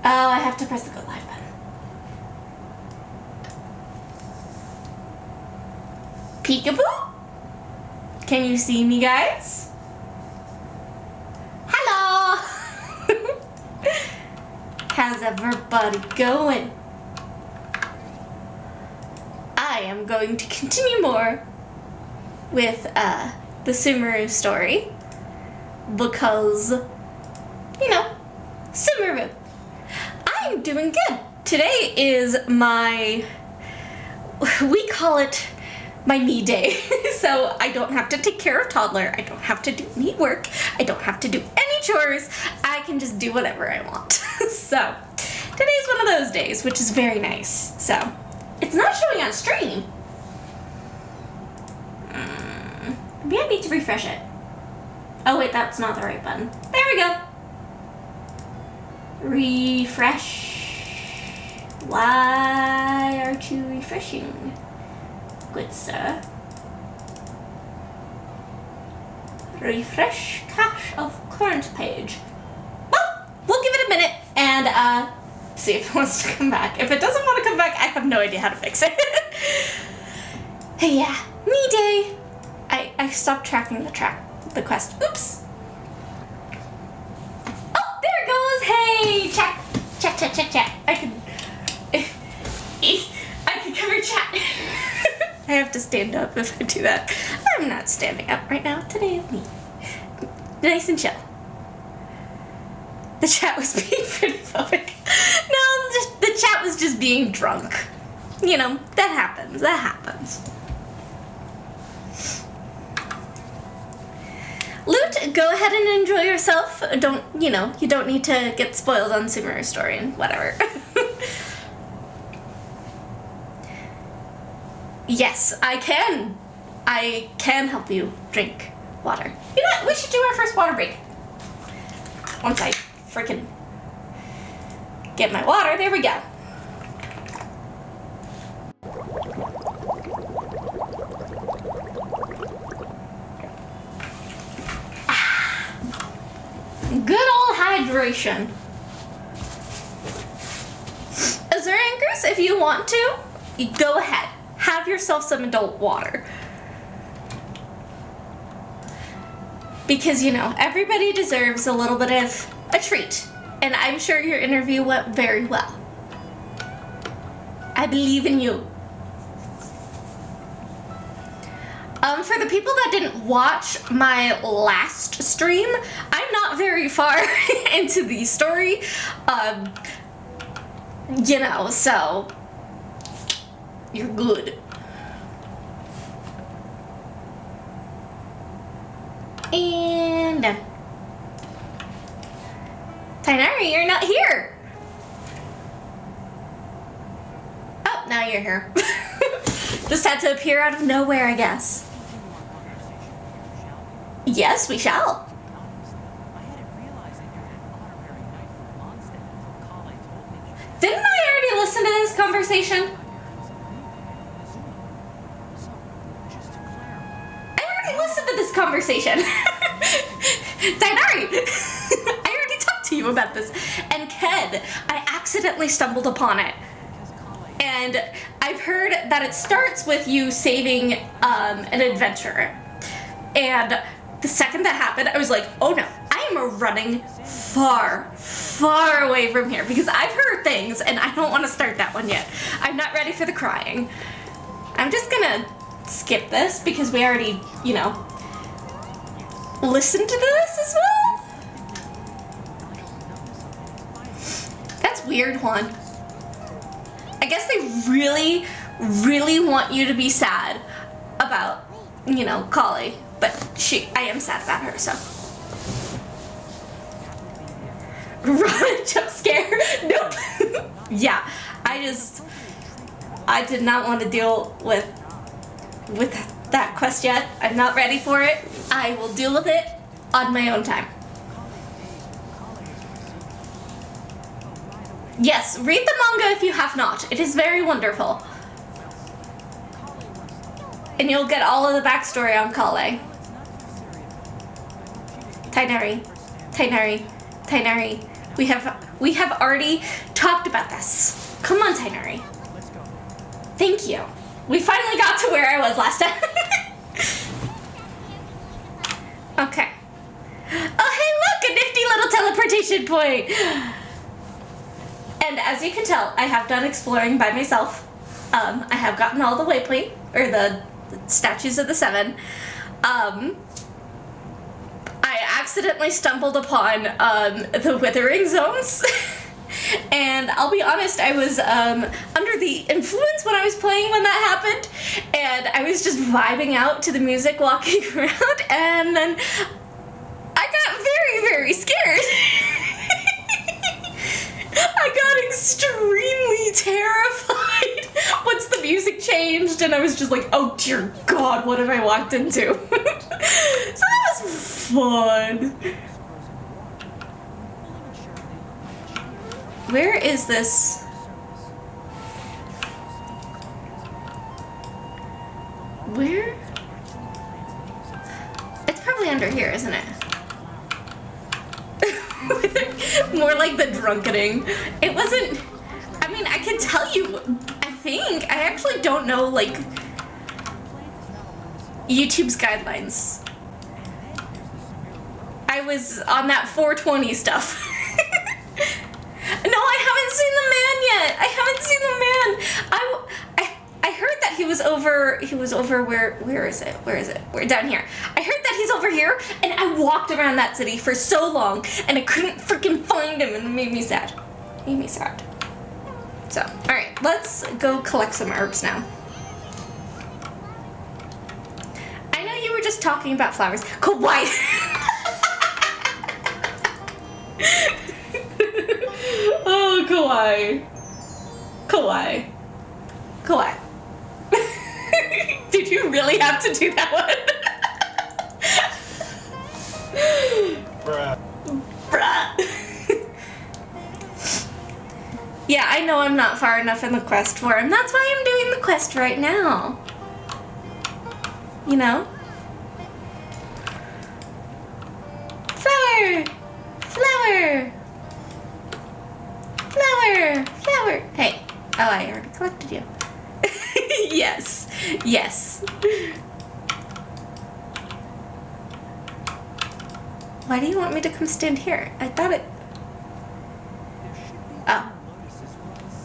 Oh, I have to press the go live button. Peekaboo? Can you see me, guys? Hello! How's everybody going? I am going to continue more with the Sumeru story because, you know, Sumeru. I'm doing good. Today is we call it my me day. So I don't have to take care of toddler. I don't have to do any work. I don't have to do any chores. I can just do whatever I want. So today's one of those days, which is very nice. So it's not showing on stream. Maybe I need to refresh it. Oh wait, that's not the right button. There we go. Refresh. Why aren't you refreshing, good sir? Refresh cache of current page. Well, we'll give it a minute and see if it wants to come back. If it doesn't want to come back, I have no idea how to fix it. Hey, yeah, me day. I stopped tracking the quest. Oops. Oh, there it goes. Hey, chat. I can cover chat. I have to stand up if I do that. I'm not standing up right now. Today is me. Nice and chill. The chat was being pretty phobic. No, the chat was just being drunk. You know, that happens. Loot, go ahead and enjoy yourself. You don't need to get spoiled on Sumeru's story and whatever. Yes, I can. I can help you drink water. You know what? We should do our first water break. Once I freaking get my water, there we go. Good old hydration. Azuriankers, if you want to, go ahead. Have yourself some adult water. Because, you know, everybody deserves a little bit of a treat. And I'm sure your interview went very well. I believe in you. For the people that didn't watch my last stream, I'm not very far into the story. You know, so you're good. And done. Tainari, you're not here. Oh, now you're here. Just had to appear out of nowhere, I guess. Yes, we shall. Didn't I already listen to this conversation? I already listened to this conversation. Dainari, I already talked to you about this. And Ked, I accidentally stumbled upon it. And I've heard that it starts with you saving an adventurer. And the second that happened, I was like, oh no, I am running far, far away from here because I've heard things and I don't want to start that one yet. I'm not ready for the crying. I'm just gonna skip this because we already, you know, listened to this as well. That's weird, Juan. I guess they really, really want you to be sad about, you know, Kali. But I am sad about her, so. Run, jump scare. Nope. Yeah, I did not want to deal with that quest yet. I'm not ready for it. I will deal with it on my own time. Yes, read the manga if you have not. It is very wonderful. And you'll get all of the backstory on Kale. Tainari. We have We have already talked about this. Come on, Tainari. Thank you. We finally got to where I was last time. Okay. Oh, hey, look! A nifty little teleportation point! And as you can tell, I have done exploring by myself. I have gotten all the waypoint, or the statues of the 7. I accidentally stumbled upon the withering zones. And I'll be honest, I was under the influence when I was playing when that happened. And I was just vibing out to the music walking around. And then I got very, very scared. I got extremely terrified once the music changed, and I was just like, oh dear God, what have I walked into? So that was fun. Where is this? Where? It's probably under here, isn't it? More like the drunkening. It wasn't, I mean, I can tell you, I actually don't know, like, YouTube's guidelines. I was on that 420 stuff. No, I haven't seen the man yet. I haven't seen the man. I heard that he was over where is it? We're down here. I heard that he's over here, and I walked around that city for so long, and I couldn't freaking find him, and it made me sad. So, alright, let's go collect some herbs now. I know you were just talking about flowers. Kawaii! Oh, kawaii. Did you really have to do that one? Bruh. Yeah, I know I'm not far enough in the quest for him. That's why I'm doing the quest right now. You know? Flower! Hey. Oh, I already collected you. Yes. Why do you want me to come stand here? I thought it...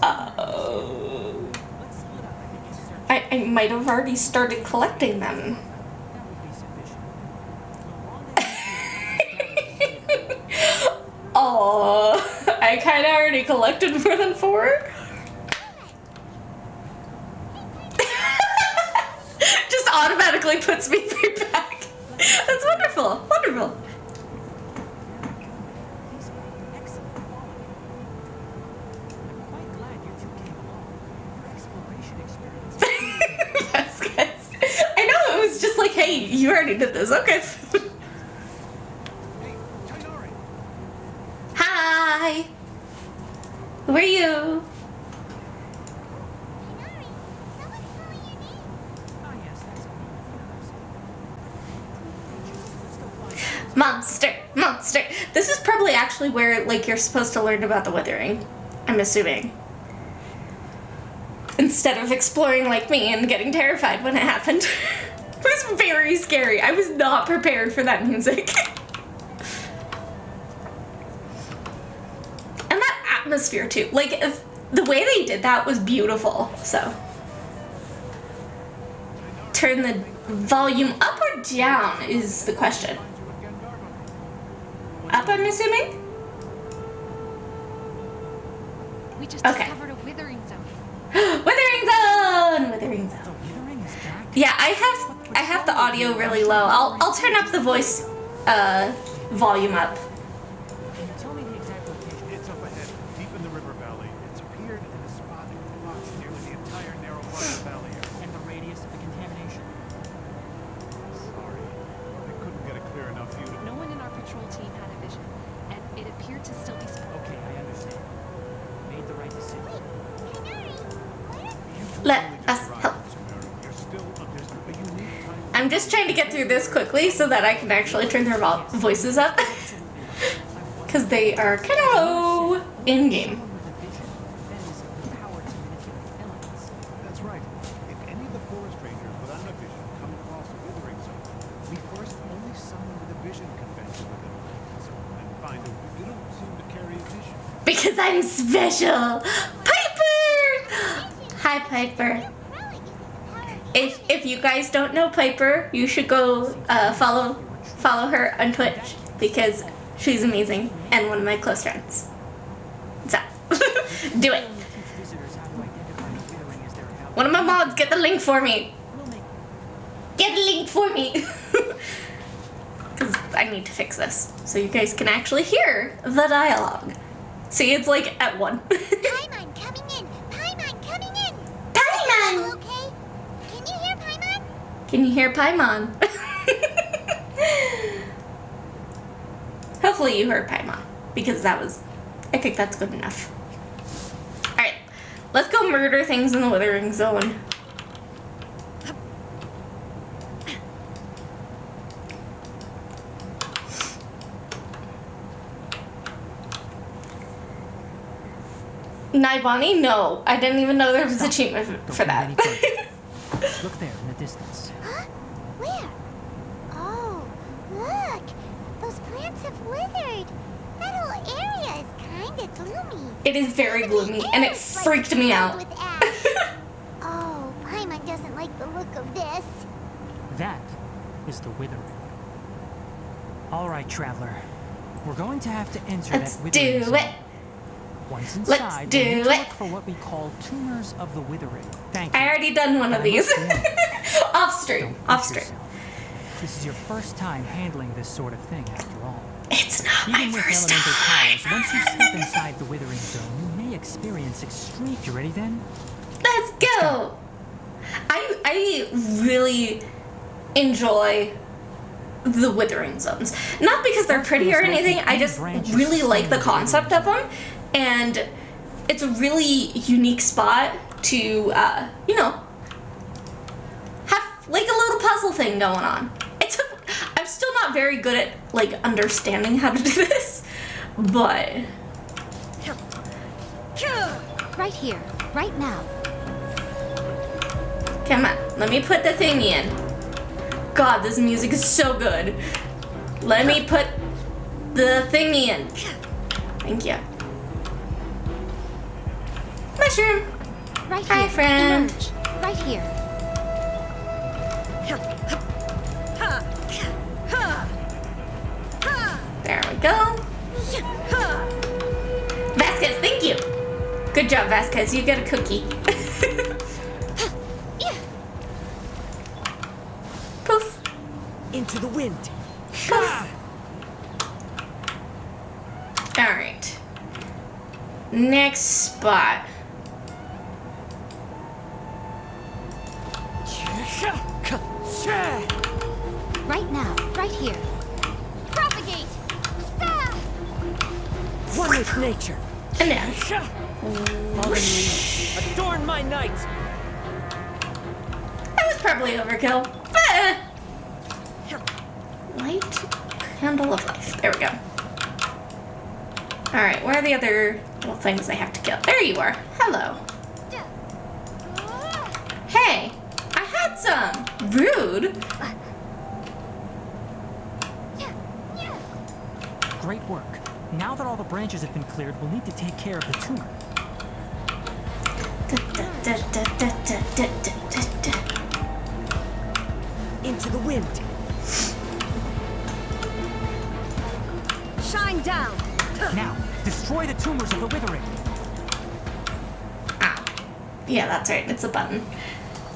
Oh. I might have already started collecting them. Oh, I kind of already collected more than 4. Just automatically puts me right back. That's wonderful. That's good. I know, it was just like, hey, you already did this. Okay. Hi. Who are you? Monster. This is probably actually where, like, you're supposed to learn about the withering. I'm assuming. Instead of exploring like me and getting terrified when it happened. It was very scary. I was not prepared for that music. And that atmosphere too. Like, the way they did that was beautiful. So, turn the volume up or down is the question. Up, I'm assuming? We just Okay. discovered a withering zone. Withering zone. Yeah, I have the audio really low. I'll turn up the voice volume up. Can you tell me the exact location? It's up ahead, deep in the river valley. It's appeared in a spot in the rocks nearly the entire narrow water valley. And the radius of the contamination? Sorry, I couldn't get a clear enough view to... No one in our patrol team had a vision, and it appeared to still be so. Okay, I understand. Made the right decision. Let us help. You're still a unique type. I'm just trying to get through this quickly so that I can actually turn their voices up. Because they are kind of low. in game. Someone with a vision, that is, the power to manipulate elements. That's right. If any of the forest rangers without a vision come across a withering zone, we first only someone with a vision can venture within the zone and find out you don't seem to carry a vision. Because I'm special. Piper! Hi, Piper. If you guys don't know Piper, you should go follow her on Twitch because she's amazing and one of my close friends. So, do it. Teach visitors how to identify the withering as they're about. One of my mods, get the link for me. We'll make Get the link for me. Because I need to fix this so you guys can actually hear the dialogue. See, it's like at 1. Paimon coming in! Paimon coming in! Paimon! Okay? Can you hear Paimon? Can you hear Paimon? Hopefully you heard Paimon, because I think that's good enough. Alright, let's go murder things in the Withering Zone. Naibani? No, I didn't even know there was an achievement for that. Don't move any further. Look there in the distance. Huh? Where? Oh, look! Those plants have withered. That whole area is kinda gloomy. It is very gloomy, and it freaked me out. With ash. Oh, Paimon doesn't like the look of this. That is the withering. All right, traveler. We're going to have to enter Let's that withering do zone. it. Once Let's inside, do we'll need to it. look for what we call tumors of the withering. Thank you. I already done one of But I these. must warn you, Off stream. don't Off push stream. yourself. This is your first time handling this sort of thing, after all. It's not my Even with first elemental time. powers, once you step inside the withering zone, you may experience extreme. You ready then? Let's go. I really enjoy the Withering Zones. Not because they're pretty or anything, I just really like the concept of them. And it's a really unique spot to, you know, have like a little puzzle thing going on. I'm still not very good at like understanding how to do this, but Right here, right now. come on, let me put the thingy in. God, this music is so good. Let me put the thingy in. Thank you. Mushroom. Right Hi, here. friend. Emerge. Right here. There we go. Vasquez, thank you. Good job, Vasquez. You get a cookie. Poof. Into the wind. Poof. All right. Next spot. Right now. Right here. Propagate! Ah! One with nature. And then. Fallen leaves, adorn my night. That was probably overkill. But, light candle of life. There we go. Alright, where are the other little things I have to kill? There you are. Hello. Hey, I had some. Rude. Great work. Now that all the branches have been cleared, we'll need to take care of the tumor. Into the wind. Shine down. Now, destroy the tumors of the withering. Ah, yeah, that's right. It's a button.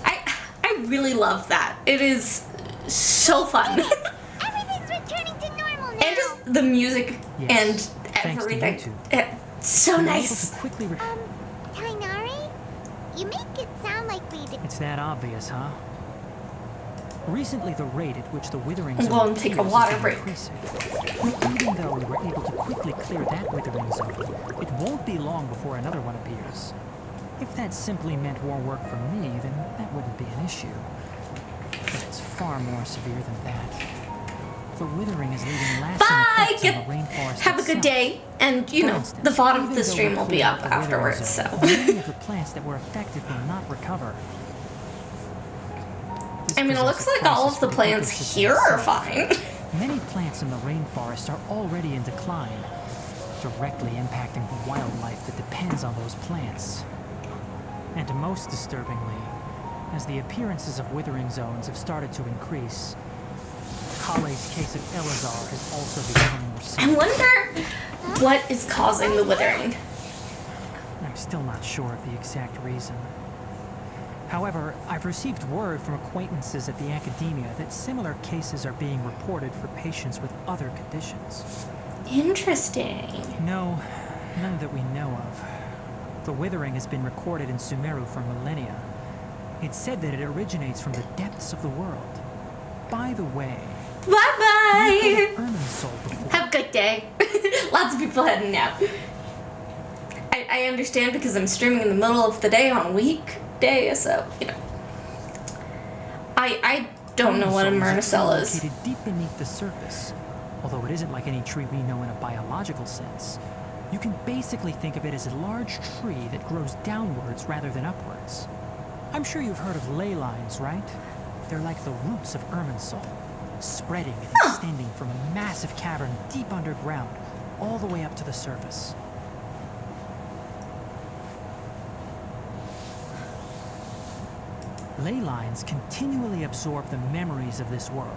I really love that. It is so fun. Everything's returning to normal now. And just the music Yes, and thanks to you everything. two. It's so We're able nice. to quickly Tainari? You make it sound like we did. It's that obvious, huh? Recently, the rate at which the withering I'm zone going to take a appears water has been break. increasing. Even though we were able to quickly clear that withering zone, it won't be long before another one appears. If that simply meant more work for me, then that wouldn't be an issue. But it's far more severe than that. The withering is leaving lasting Bye! effects on the rainforest Have a good itself. day. And, you For know, instance, the VOD of even the though stream we will be cleared up out the withering afterwards, zone, so. many of the plants that were affected will not recover. This I mean, it presents looks a like all crisis of the for plants ecosystem here are itself. fine. Many plants in the rainforest are already in decline, directly impacting the wildlife that depends on those plants. And most disturbingly, as the appearances of withering zones have started to increase, Kale's case of Elazar has also become more I serious. wonder what is causing the withering. I'm still not sure of the exact reason. However, I've received word from acquaintances at the academia that similar cases are being reported for patients with other conditions. Interesting. No, none that we know of. The withering has been recorded in Sumeru for millennia. It's said that it originates from the depths of the world. By the way, Bye bye. Irminsul before. Have a good day. Lots of people heading out. I understand because I'm streaming in the middle of the day on weekday, so, you know. I don't know what a Myrnicell is. Located deep beneath the surface. Although it isn't like any tree we know in a biological sense. You can basically think of it as a large tree that grows downwards rather than upwards. I'm sure you've heard of ley lines, right? They're like the roots of Irminsul, spreading and extending from a massive cavern deep underground, all the way up to the surface. Ley lines continually absorb the memories of this world,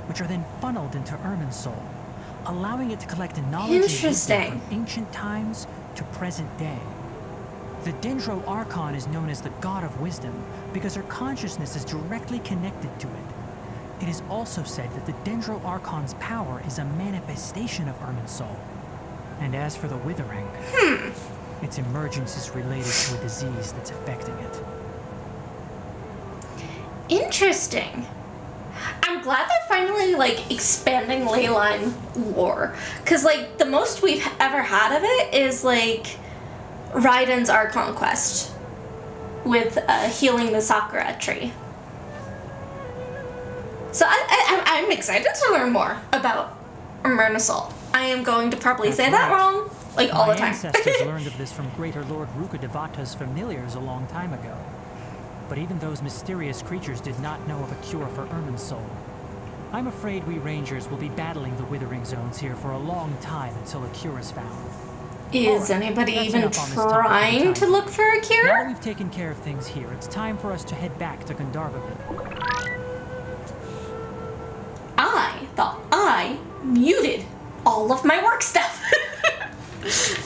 which are then funneled into Irminsul, allowing it to collect knowledge and wisdom Interesting. from ancient times to present day. The Dendro Archon is known as the God of Wisdom because her consciousness is directly connected to it. It is also said that the Dendro Archon's power is a manifestation of Irminsul. And as for the Withering, its emergence is related to a disease that's affecting it. Interesting. I'm glad they're finally, like, expanding Leyline lore. Because, like, the most we've ever had of it is, like, Raiden's Archon quest with healing the Sakura tree. So I'm excited to learn more about Myrnicell. I am going to probably That's say that right. wrong, like, all My the time. ancestors learned of this from Greater Lord Rukkhadevata's familiars a long time ago. But even those mysterious creatures did not know of a cure for Irminsul. I'm afraid we rangers will be battling the withering zones here for a long time until a cure is found. Is Alright, anybody that's even enough on this topic for the trying time to being. look for a Now cure? that we've taken care of things here, it's time for us to head back to Gandharvaville. I thought I muted all of my work stuff.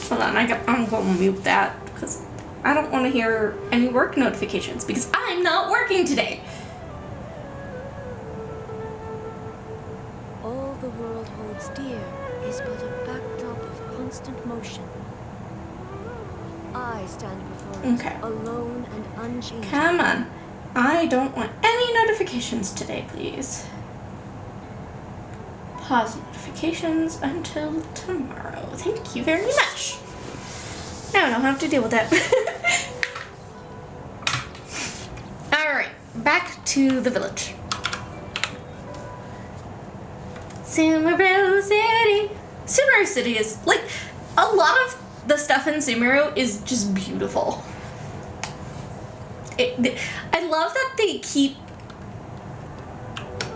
Hold on, I'm going to mute that because I don't want to hear any work notifications because I'm not working today. All the world holds dear is but a backdrop of constant motion. I stand before it, Okay. alone and unchanging. Come on. I don't want any notifications today, please. Pause notifications until tomorrow. Thank you very much. Now I don't have to deal with that. Alright, back to the village. Sumeru City. Sumeru City is, like, a lot of the stuff in Sumeru is just beautiful. I love that they keep,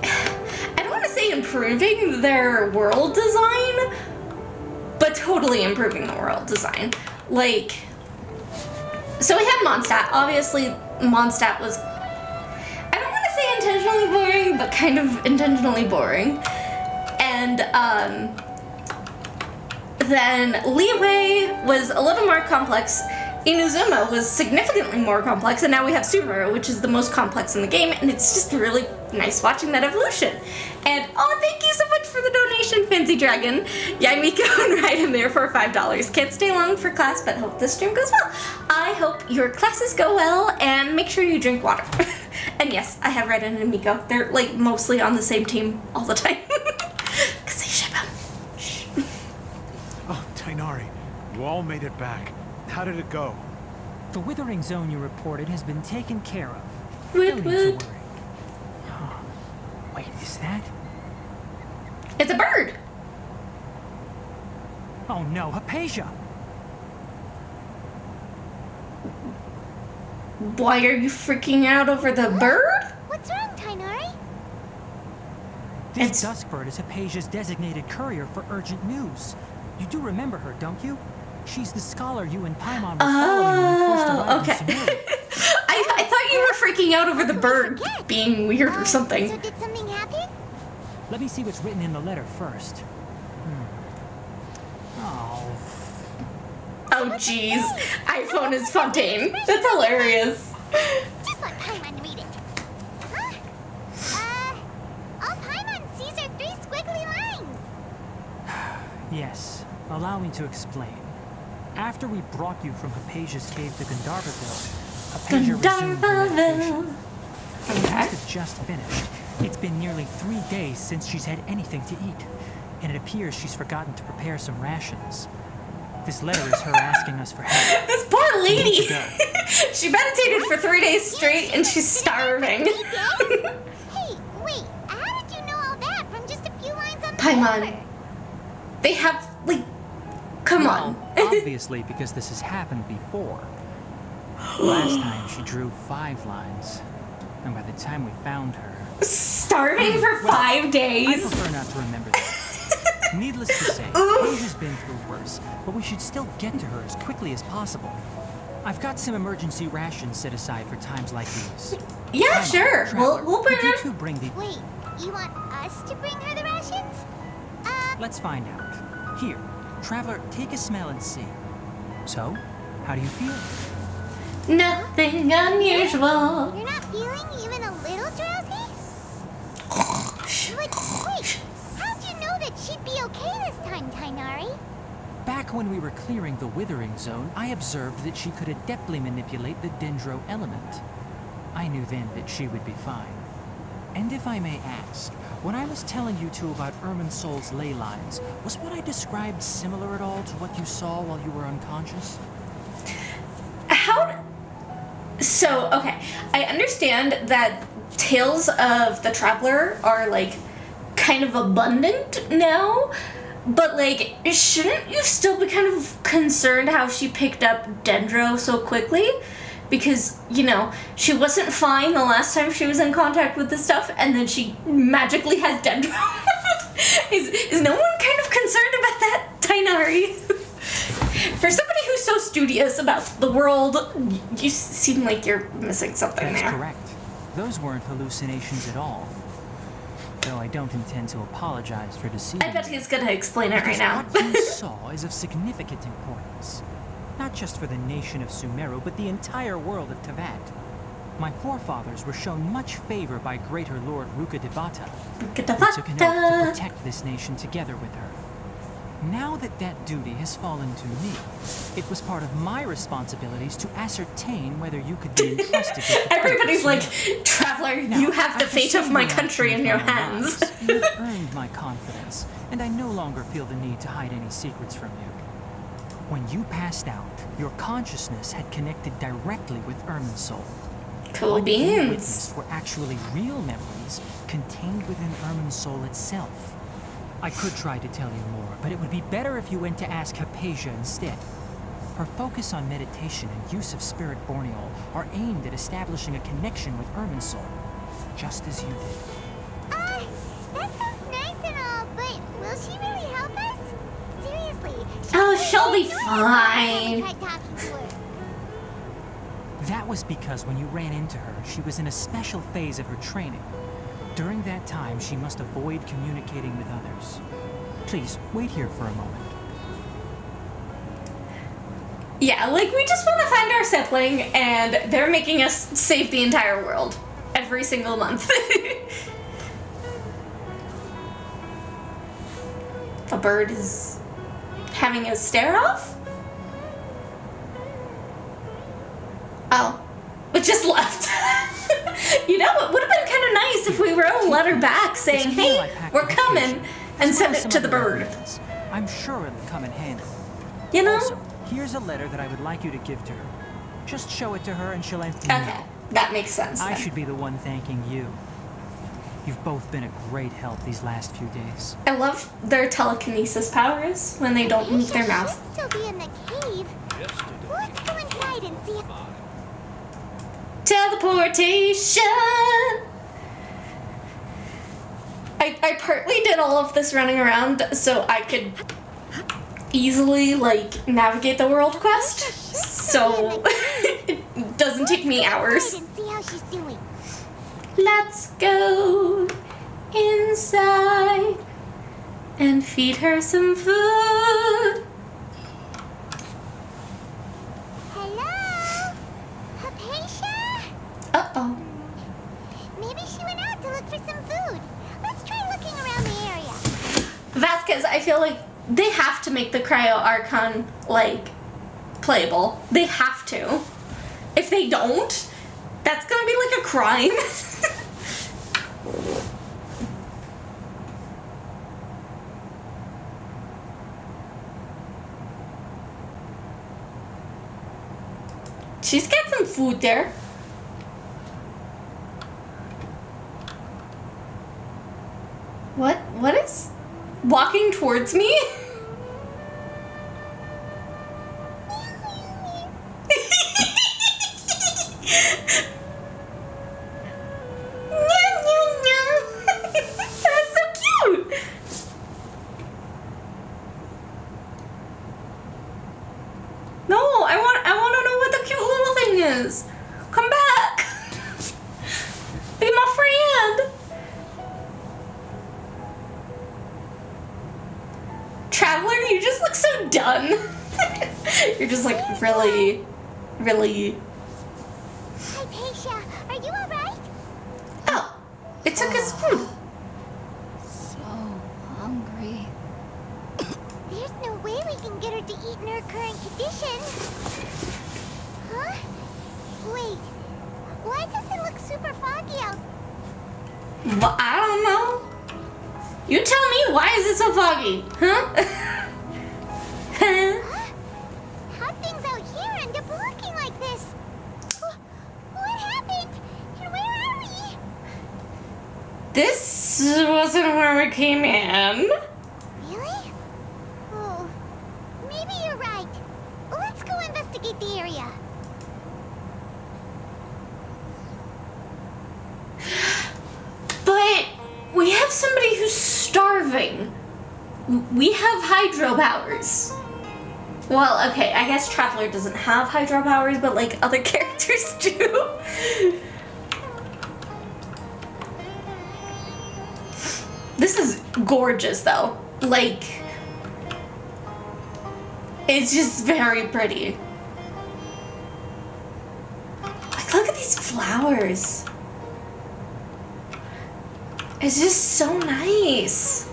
I don't want to say improving their world design, but totally improving the world design. Like, so we had Mondstadt. Obviously, Mondstadt was, I don't want to say intentionally boring, but kind of intentionally boring. And then Liyue was a little more complex. Inazuma was significantly more complex, and now we have Sumeru, which is the most complex in the game, and it's just really nice watching that evolution. And oh, thank you so much for the donation, Fancy Dragon. Yaimiko and right in there for $5. Can't stay long for class, but hope this stream goes well. I hope your classes go well, and make sure you drink water. And yes, I have Raiden and Miko. They're like mostly on the same team all the time. Because they ship them. Shh. Oh, Tainari, you all made it back. How did it go? The withering zone you reported has been taken care of. Woot No need to woot. worry. Wait, is that? It's a bird. Oh no, Hypatia! Why are you freaking out over the bird? What's wrong, Tainari? This It's- Duskbird is Hypatia's designated courier for urgent news. You do remember her, don't you? She's the scholar you and Paimon were following when you first arrived okay. in Sumeru. I thought you were freaking out over the bird being weird or So something. did something happen? Let me see what's written in the letter first. Oh, Oh jeez. iPhone is Fontaine. That's hilarious. Just let Paimon read it. Huh? All Paimon sees are 3 squiggly lines. yes. Allow me to explain. After we brought you from Hypatia's cave to Gandharvaville, Hypatia resumed her meditation. She Okay. must have just finished. It's been nearly 3 days since she's had anything to eat, and it appears she's forgotten to prepare some rations. This letter is her asking us for help. This poor lady. We need to go. She meditated for 3 days straight and she's starving. 3 days? Hey, wait. How did you know all that from just a few lines on the Paimon. paper? They have, like, come on. Well, obviously, because this has happened before. Last time she drew 5 lines, and by the time we found her, Starving for 5 I days. prefer not to remember that. Needless to say, Oof. Pasia's been through worse, but we should still get to her as quickly as possible. I've got some emergency rations set aside for times like these. Yeah, Come on, sure. Traveler, We'll bring could you her. two bring the... Wait, you want us to bring her the rations? Let's find out. Here, Traveler, take a smell and see. So, how do you feel? Nothing unusual. You're not feeling even a little drowsy? Wait, how'd you know that she'd be okay this time, Tainari? Back when we were clearing the Withering Zone, I observed that she could adeptly manipulate the Dendro element. I knew then that she would be fine. And if I may ask, when I was telling you two about Irminsol's ley lines, was what I described similar at all to what you saw while you were unconscious? So, okay. I understand that tales of the Traveler are, like, kind of abundant now. But, like, shouldn't you still be kind of concerned how she picked up Dendro so quickly? Because, you know, she wasn't fine the last time she was in contact with this stuff, and then she magically has Dendro. Is no one kind of concerned about that, Tainari? For somebody who's so studious about the world, you seem like you're missing something That's there. correct. Those weren't hallucinations at all. Though I don't intend to apologize for deceiving I bet you. he's gonna explain it right Because now. what you saw is of significant importance. Not just for the nation of Sumeru, but the entire world of Tevat. My forefathers were shown much favor by Greater Lord Rukkhadevata. We took an oath to protect this nation together with her. Now that that duty has fallen to me, it was part of my responsibilities to ascertain whether you could be entrusted with the fate of Everybody's like, Sumeru. Traveler, Now, you have the after fate of seeing my the country action in your of my hands. lives, You've earned my confidence, and I no longer feel the need to hide any secrets from you. When you passed out, your consciousness had connected directly with Irminsul. Cool What you beans. witnessed were actually real memories contained within Irminsul itself. I could try to tell you more, but it would be better if you went to ask Hypatia instead. Her focus on meditation and use of Spirit Borneol are aimed at establishing a connection with Irminsul, just as you did. That sounds nice and all, but will she really help us? Seriously. Oh, she'll be I fine. tried talking to her. That was because when you ran into her, she was in a special phase of her training. During that time, she must avoid communicating with others. Please, wait here for a moment. Yeah, like, we just want to find our sibling, and they're making us save the entire world. Every single month. The bird is having a stare-off? Oh. It just left. You know, it would have been kind of nice if we wrote a letter back saying, It's a meal I hey, packed we're for coming, Hypatia, and as send well as it some to the other bird. evidence. I'm sure it'll come in handy. You know? Also, here's a letter that I would like you to give to her. Just show it to her and she'll answer me. Okay, that makes sense. I then. should be the one thanking you. You've both been a great help these last few days. I love their telekinesis powers when they don't move their mouth. Should still be in the cave. Let's go inside and see if... Teleportation! I partly did all of this running around so I could easily, like, navigate the world quest. So it doesn't take me hours. And see how she's doing. Let's go inside and feed her some food. Hello? Hypatia? Uh-oh. Maybe she went out to look for some food. Let's try looking around the area. Vasquez, I feel like they have to make the Cryo Archon, like, playable. They have to. If they don't, that's gonna be like a crime. She's got some food there. What is walking towards me? That's so cute. No, I want to know what the cute little thing is. Come back. Be my friend. Traveler, you just look so done. You're just like really. Hypatia, are you alright? Oh, it took his food. So hungry. There's no way we can get her to eat in her current condition. Huh? Wait, why does it look super foggy out? Well, I don't know. You tell me, why is it so foggy? Huh? Huh? How things out here end up looking like this? What happened? And where are we? This wasn't where we came in. Really? Oh, maybe you're right. Let's go investigate the area. But we have somebody who's starving. We have hydro powers. Well, okay, I guess Traveler doesn't have hydro powers, but like other characters do. This is gorgeous though. Like, it's just very pretty. Like, look at these flowers. It's just so nice.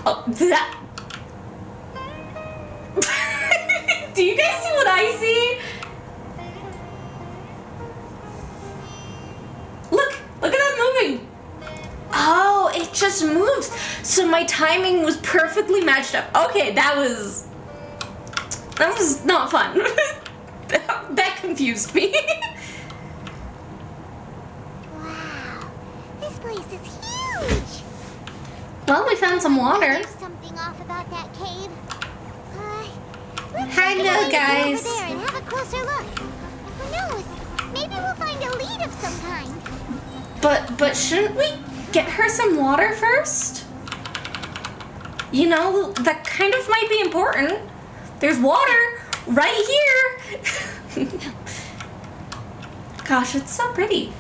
Oh, that. Do you guys see what I see? Look at that moving. Oh, it just moves. So my timing was perfectly matched up. Okay, that was not fun. That confused me. Wow, this place is huge. Well, we found some water. There's something off about that cave. Let's Hello, make our way guys. over there and have a closer look. Who knows? Maybe we'll find a lead of some kind. But shouldn't we get her some water first? You know, that kind of might be important. There's water right here. Gosh, it's so pretty.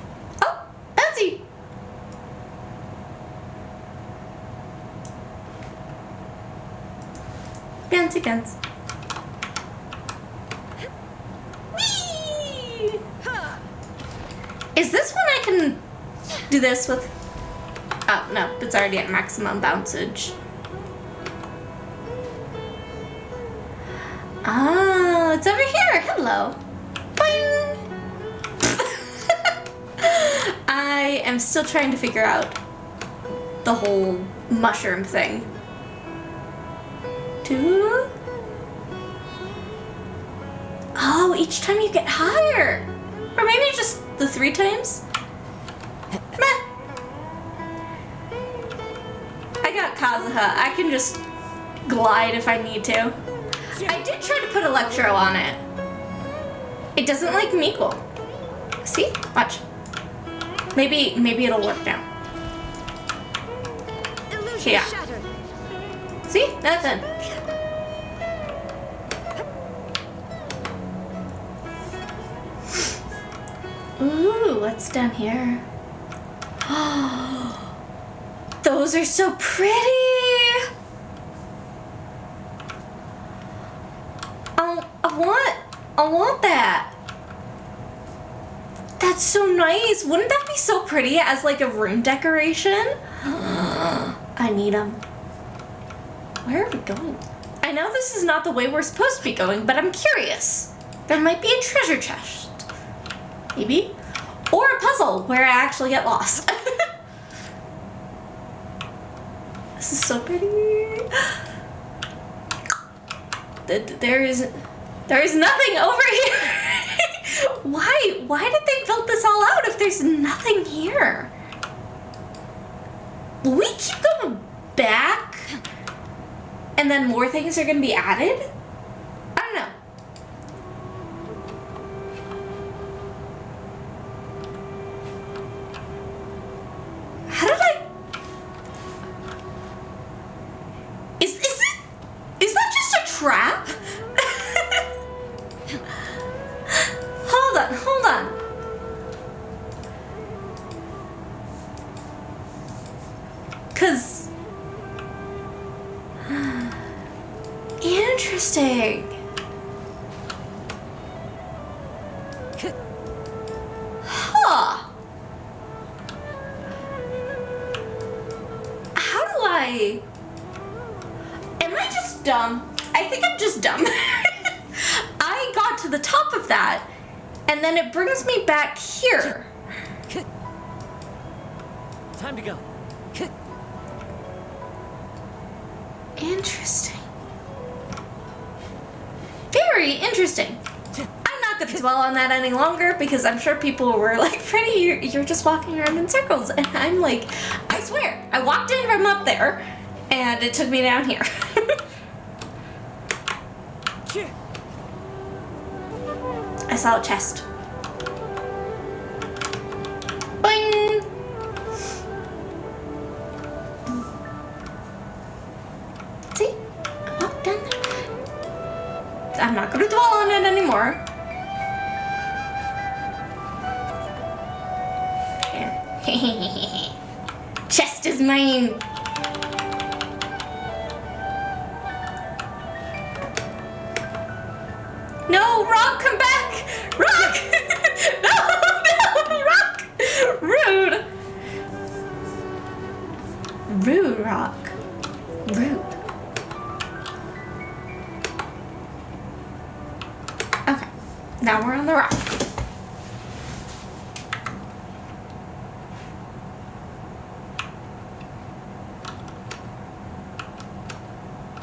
Oh, Elsie. Bouncy guns. Whee! Is this one I can do this with? Oh, no, it's already at maximum bouncage. Ah, it's over here. Hello. Boing. I am still trying to figure out the whole mushroom thing. 2. Oh, each time you get higher. Or maybe just the 3 times. Meh. I can just glide if I need to. I did try to put Electro on it. It doesn't like Meekle. See? Watch. Maybe it'll work now. Illusion Yeah. shattered. See? Nothing. Ooh, what's down here? Those are so pretty! I want that. That's so nice. Wouldn't that be so pretty as like a room decoration? I need them. Where are we going? I know this is not the way we're supposed to be going, but I'm curious. There might be a treasure chest. Maybe? Or a puzzle where I actually get lost. This is so pretty. There is nothing over here. Why did they build this all out if there's nothing here? Will we keep going back? And then more things are gonna be added? I don't know. How did I... Is that just a trap? Hold on. Cause... Interesting. Huh. How do I... Am I just dumb? I think I'm just dumb. I got to the top of that, and then it brings me back here. Time to go. Interesting. Very interesting. I'm not going to dwell on that any longer because I'm sure people were like, Freddie, you're just walking around in circles. And I'm like, I swear, I walked in from up there and it took me down here. I saw a chest. Boing! See? I walked down there. I'm not going to dwell on it anymore. Chest is mine. No, Rock, come back! Rock! No, Rock! Rude. Rude, Rock. Rude. Okay, now we're on the rock.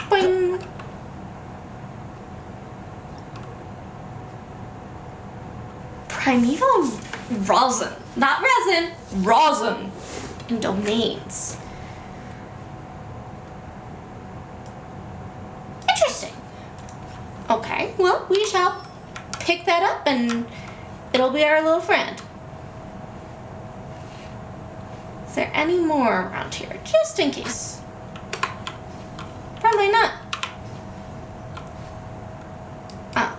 Boing. Primeval rosin. Not resin, rosin. And domains. Interesting. Okay, well, we shall pick that up and it'll be our little friend. Is there any more around here? Just in case. Probably not. Oh.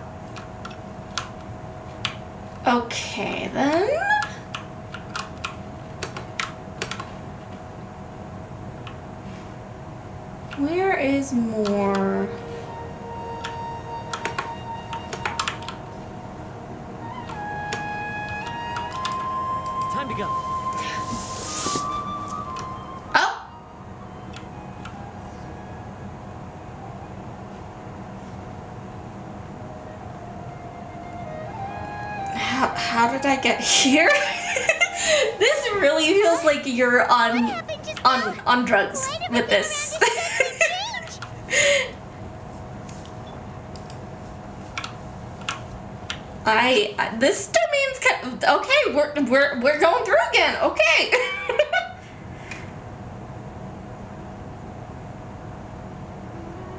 Okay, then. Where is more? Time to go. Oh! How did I get here? This really feels like you're on drugs with this. This domain's okay. We're going through again. Okay.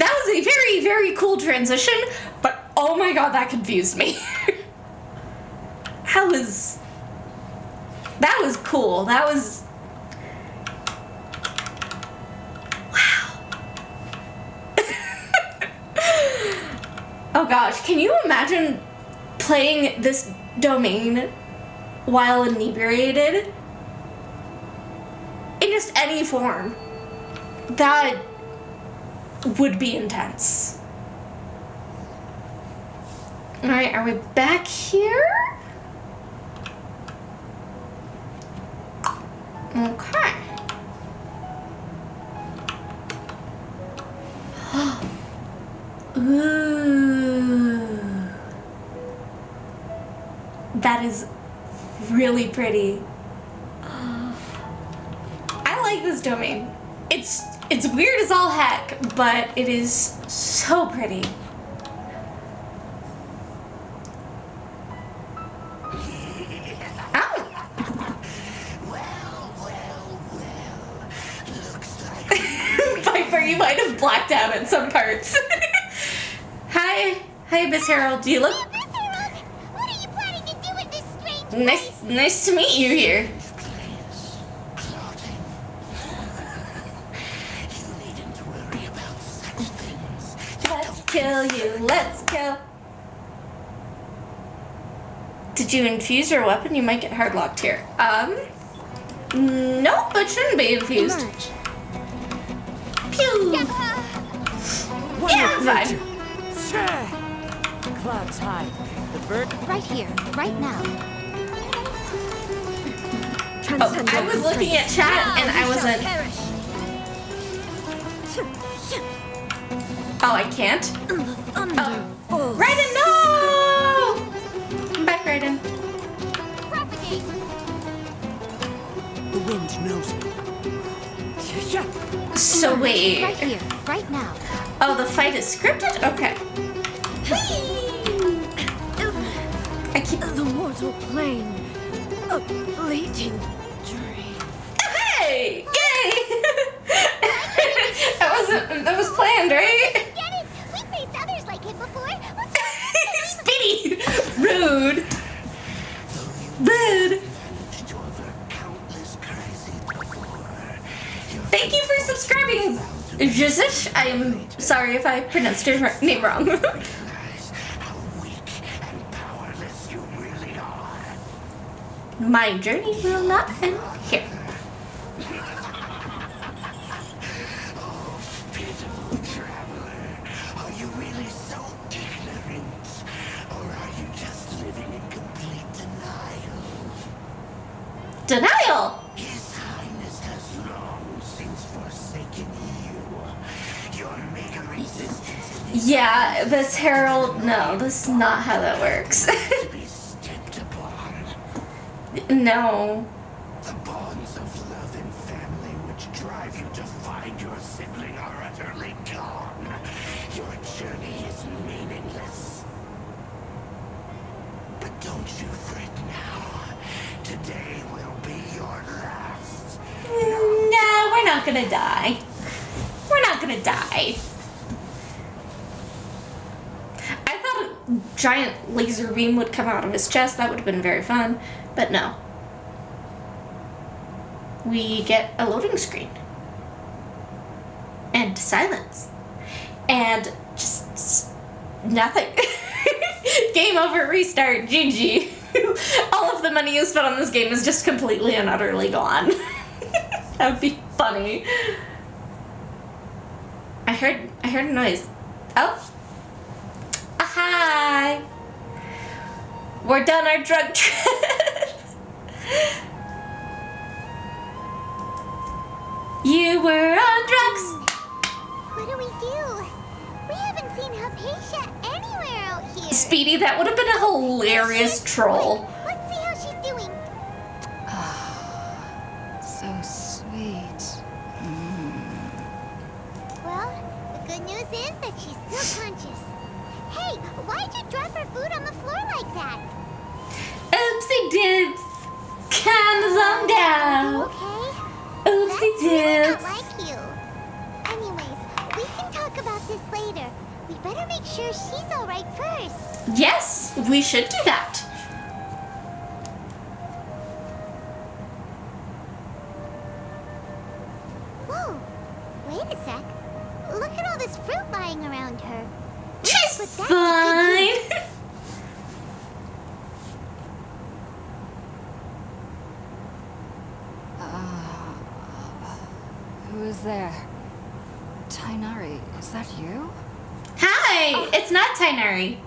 That was a very, very cool transition, but oh my god, that confused me. That was cool. That was... Wow. Oh gosh, can you imagine playing this domain while inebriated? In just any form. That would be intense. Alright, are we back here? Okay. Ooh. That is really pretty. I like this domain. It's weird as all heck, but it is so pretty. Oh. Piper, you might have blacked out at some parts. Hi, Miss Harold. Do you look? Hey, Miss Harold! What are you planning to do in this strange place? Nice to meet you here. Let's kill you. Let's kill. Did you infuse your weapon? You might get hard locked here. Nope, it shouldn't be infused. Emerge. Pew. Yeah, I'm fine. Clouds high. The bird. Right here, right now. Oh, I was looking at chat and I wasn't. Oh, I can't? Oh. Raiden, no! I'm back, Raiden. Propagate! The wind knows me. So wait. Right here, right now. Oh, the fight is scripted? Okay. I keep... The mortal plane. A fleeting dream. Hey! Yay! That was planned, right? Get it? We've faced others like him before. What's Speedy! Rude. Rude. Thank you for subscribing, Jizish. I am sorry if I pronounced your name wrong. My journey will not end here. Are you really so ignorant? Or are you just living in complete denial? Denial! His Highness has long since forsaken you. Your mega resistance Yeah, this Herald, no, this is not how that works. to be stepped upon. No. The bonds of love and family which drive you to find your sibling are utterly gone. Your journey is meaningless. But don't you fret now. Today will be your last. No, we're not gonna die. We're not gonna die. I thought a giant laser beam would come out of his chest. That would have been very fun. But no. We get a loading screen. And silence. And just nothing. Game over, restart, GG. All of the money you spent on this game is just completely and utterly gone. That would be funny. I heard a noise. Oh. Hi. We're done our drug trip. You were on drugs. What do we do? We haven't seen Hypatia anywhere out here. Speedy, that would have been a hilarious troll. Let's see how she's doing. So sweet. Well, the good news is that she's still conscious. Hey, why'd you drop her food on the floor like that? Oopsie doops. Calm down. Okay? Oopsie That's really doops. not like you. Anyways, we can talk about this later. We better make sure she's alright first. Yes, we should do that. Whoa, wait a sec. Look at all this fruit lying around her. She's But that's a good fine. Who is there? Tainari, is that you? Hi, it's not Tainari.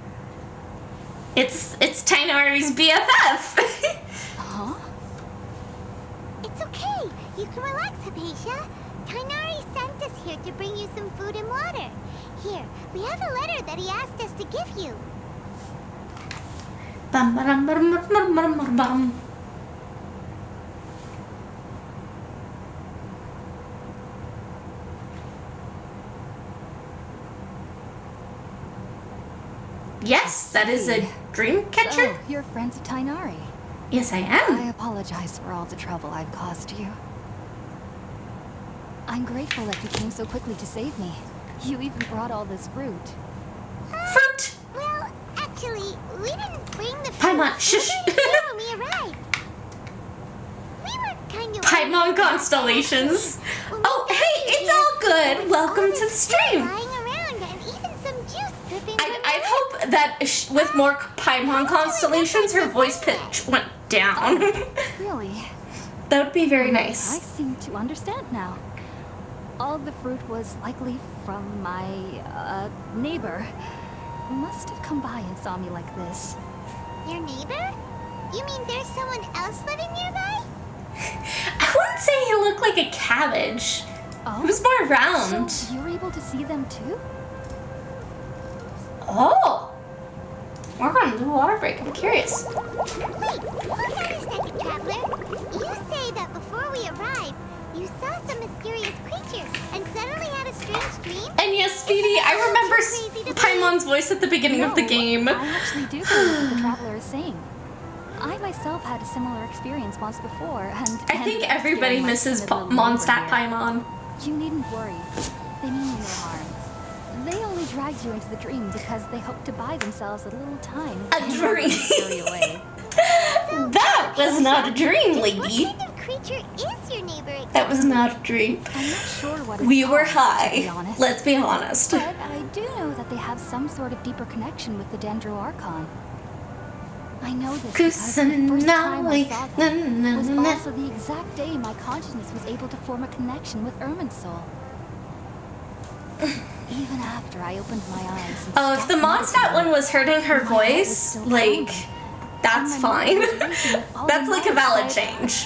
It's Tainari's BFF. Huh? It's okay. You can relax, Hypatia. Tainari sent us here to bring you some food and water. Here, we have a letter that he asked us to give you. Bum, ba-dum, ba-dum, ba-dum, ba-dum, ba-dum, ba-dum. Yes, that is a dream catcher. Oh, you're friends of Tainari. Yes, I I am. apologize for all the trouble I've caused you. I'm grateful that you came so quickly to save me. You even brought all this fruit. Fruit. Well, actually, we didn't bring the Paimon, fruit. shush. We were here when we arrived. We were kind of... Paimon constellations. Oh, hey, it's all good. Welcome to the stream. Lying around and even some juice dripping from I'd hope that with more Paimon constellations, her voice pitch went down. Really? That would be very I nice. seem to understand now. All the fruit was likely from my, neighbor. Must have come by and saw me like this. Your neighbor? You mean there's someone else living nearby? I wouldn't say he looked like a cabbage. Oh? He was more round. So you were able to see them too? Oh. We're gonna do a water break. I'm curious. Wait, hold on a second, Traveler. You say that before we arrived, you saw some mysterious creature and suddenly had a strange dream? And yes, Speedy, I remember Paimon's voice at the beginning of the No, game. I actually do believe what the traveler is saying. I myself had a similar experience once before, and I think everybody misses Mondstadt Paimon. You needn't worry. They mean you no harm. They only dragged you into the dream because they hoped to buy themselves a little time. A and dream. scurry away. That was not a dream, What lady. kind of creature is your neighbor exactly? That was not a dream. I'm not sure what it's We were called, to be high. honest. Let's be honest. But I do know that they have some sort of deeper connection with the Dendro Archon. I know this because the first time I saw them was also the exact day my consciousness was able to form a connection with Ermin's soul. Even after I opened my eyes and Oh, if the stopped Mondstadt meditating, one was hurting her my heart was voice, still like, pounding. that's And my fine. mind was racing with all That's the like a knowledge valid I had change.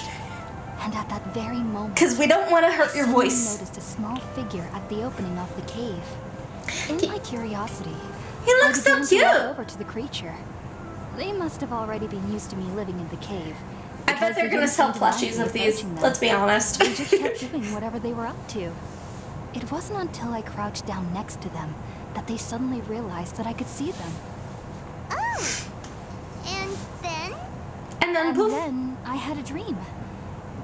And at that very moment, Because we don't want to I hurt your suddenly voice. noticed a small figure at the opening of the cave. In my curiosity, He I looks so began to walk cute. over to the creature. They must have already been used to me living in the cave. I bet because they're they gonna didn't sell seem to mind plushies me of these. approaching them. Let's be honest. They just kept doing whatever they were up to. It wasn't until I crouched down next to them that they suddenly realized that I could see them. Oh! And then? And then And poof. then I had a dream.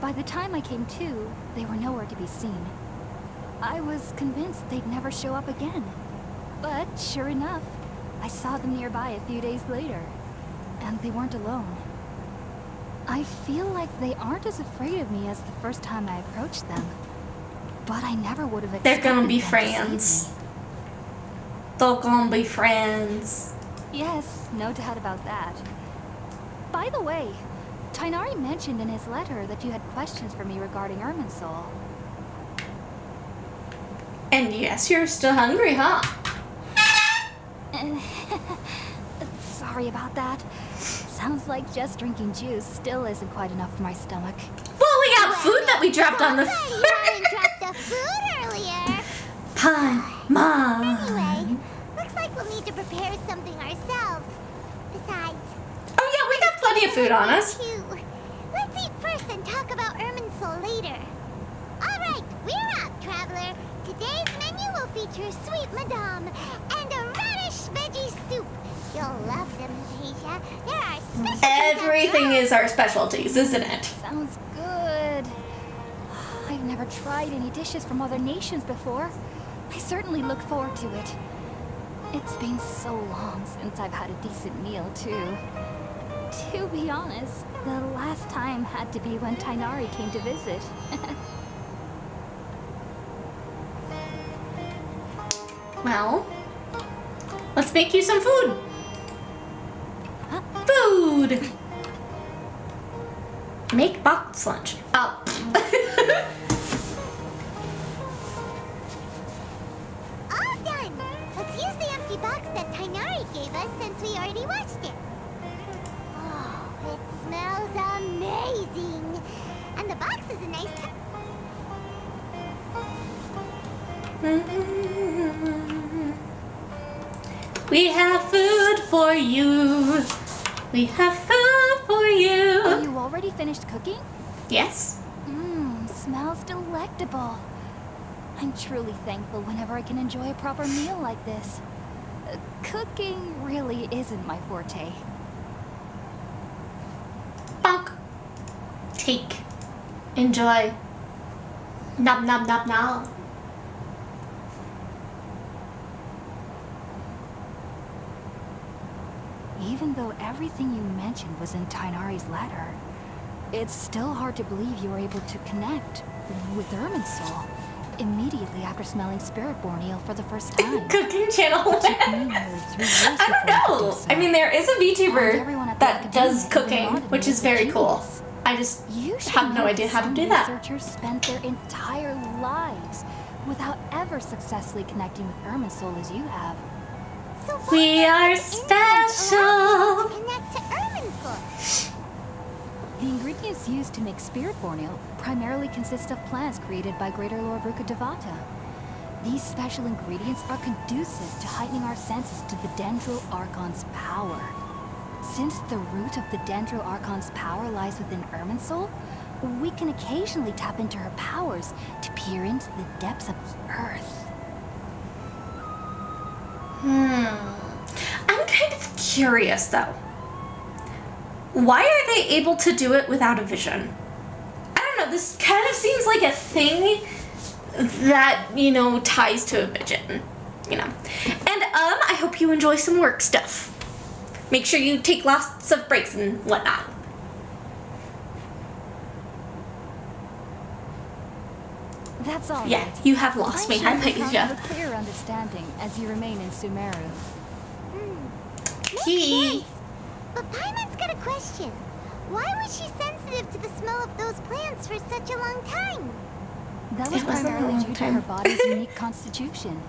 By the time I came to, they were nowhere to be seen. I was convinced they'd never show up again. But sure enough, I saw them nearby a few days later. And they weren't alone. I feel like they aren't as afraid of me as the first time I approached them. But I never would have They're expected gonna be them to save friends. me. They're gonna be friends. Yes, no doubt about that. By the way, Tainari mentioned in his letter that you had questions for me regarding Ermin's soul. And yes, you're still hungry, huh? Sorry about that. Sounds like just drinking juice still isn't quite enough for my stomach. Well, we got food that we dropped on the Glad you hadn't dropped the food earlier. Paimon. Anyway, looks like we'll need to prepare something ourselves. Besides, Oh yeah, we got plenty of food on us. let's eat first and talk about Ermin's soul later. Alright, we're out, Traveler. Today's menu will feature sweet madame and a radish veggie soup. You'll love them, Hypatia. There are specialties. Everything is our specialties, isn't it? Sounds good. I've never tried any dishes from other nations before. I certainly look forward to it. It's been so long since I've had a decent meal, too. To be honest, the last time had to be when Tainari came to visit. Well, let's make you some food. Food! Make box lunch. Oh. All done! Let's use the empty box that Tainari gave us since we already washed it. Oh, it smells amazing! And the box is a nice We have food for you. We have food for you. Oh, you already finished cooking? Yes. Smells delectable. I'm truly thankful whenever I can enjoy a proper meal like this. Cooking really isn't my forte. Bonk. Take. Enjoy. Nom nom nom nom. Even though everything you mentioned was in Tainari's letter, it's still hard to believe you were able to connect with Irminsul immediately after smelling Spirit-born eel for the first time. Cooking channel. It took me nearly 3 years I before don't could do know. so. I mean, there is a And everyone VTuber at the that does academia cooking, even which is lauded me very as a cool. genius. I just You should have no know idea how to some do that. Researchers spent their entire lives without ever successfully connecting with Irminsul as you have. So why We does are this incense allow special. people to connect to Irminsul? The ingredients used to make Spirit-born ale primarily consist of plants created by Greater Lord Rukkhadevata. These special ingredients are conducive to heightening our senses to the Dendro Archon's power. Since the root of the Dendro Archon's power lies within Irminsul, we can occasionally tap into her powers to peer into the depths of the earth. I'm kind of curious though. Why are they able to do it without a vision? I don't know, this kind of seems like a thing that, you know, ties to a vision, you know. And I hope you enjoy some work stuff. Make sure you take lots of breaks and whatnot. That's all Yeah, right. you have lost me. I'm I sure you Paige. have a clear understanding as you remain in Sumeru. Key. Sense. But Paimon's got a question. Why was she sensitive to the smell of those plants for such a long time? That was It was a primarily long due to time. her body's unique constitution.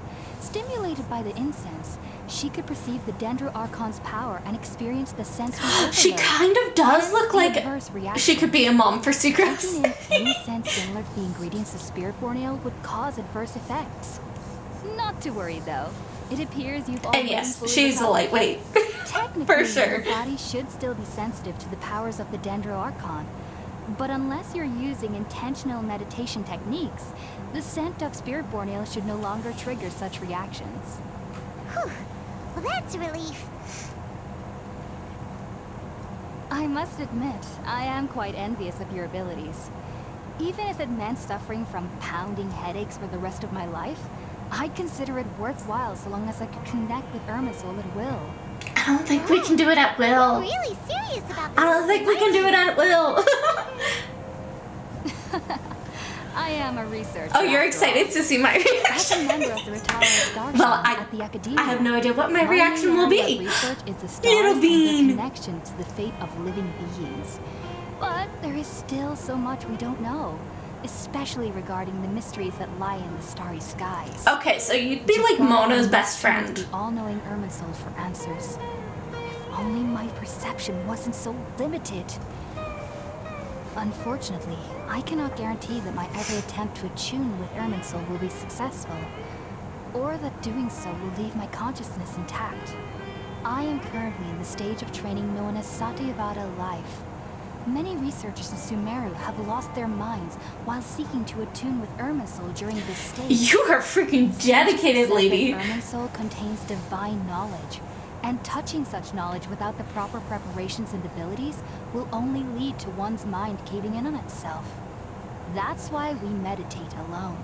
Stimulated by the incense, she could perceive the Dendro Archon's power and experience the sensory overload. She kind of does Hence look the like adverse reaction. she could be a mom for Taking Seagrass. in any scent similar to the ingredients of Spirit-born ale would cause adverse effects. Not to worry though. It appears you've already And yes, fully she's a recovered. lightweight. Technically, For sure. your body should still be sensitive to the powers of the Dendro Archon. But unless you're using intentional meditation techniques, the scent of Spirit-born ale should no longer trigger such reactions. Whew. Well, that's a relief. I must admit, I am quite envious of your abilities. Even if it meant suffering from pounding headaches for the rest of my life, I'd consider it worthwhile so long as I could connect with Irminsul at will. I don't think we can do it at will. Really serious about this. I don't think we can do it at will. I am a researcher. Oh, you're after all. excited to see my As a reaction. member of the retired Star Well, Team at the Academia, I have no idea what my main reaction will area of be. research is the stars Little and their bean. connection to the fate of living beings. But there is still so much we don't know, especially regarding the mysteries that lie in the starry skies. Okay, so you'd be Which is like why Mona's I best must turn to friend. the all-knowing Irminsul for answers. If only my perception wasn't so limited. Unfortunately, I cannot guarantee that my every attempt to attune with Irminsul will be successful, or that doing so will leave my consciousness intact. I am currently in the stage of training known as Satyavada life. Many researchers in Sumeru have lost their minds while seeking to attune with Irminsul during this stage. You are freaking dedicated, lady. Irminsul contains divine knowledge, and touching such knowledge without the proper preparations and abilities will only lead to one's mind caving in on itself. That's why we meditate alone.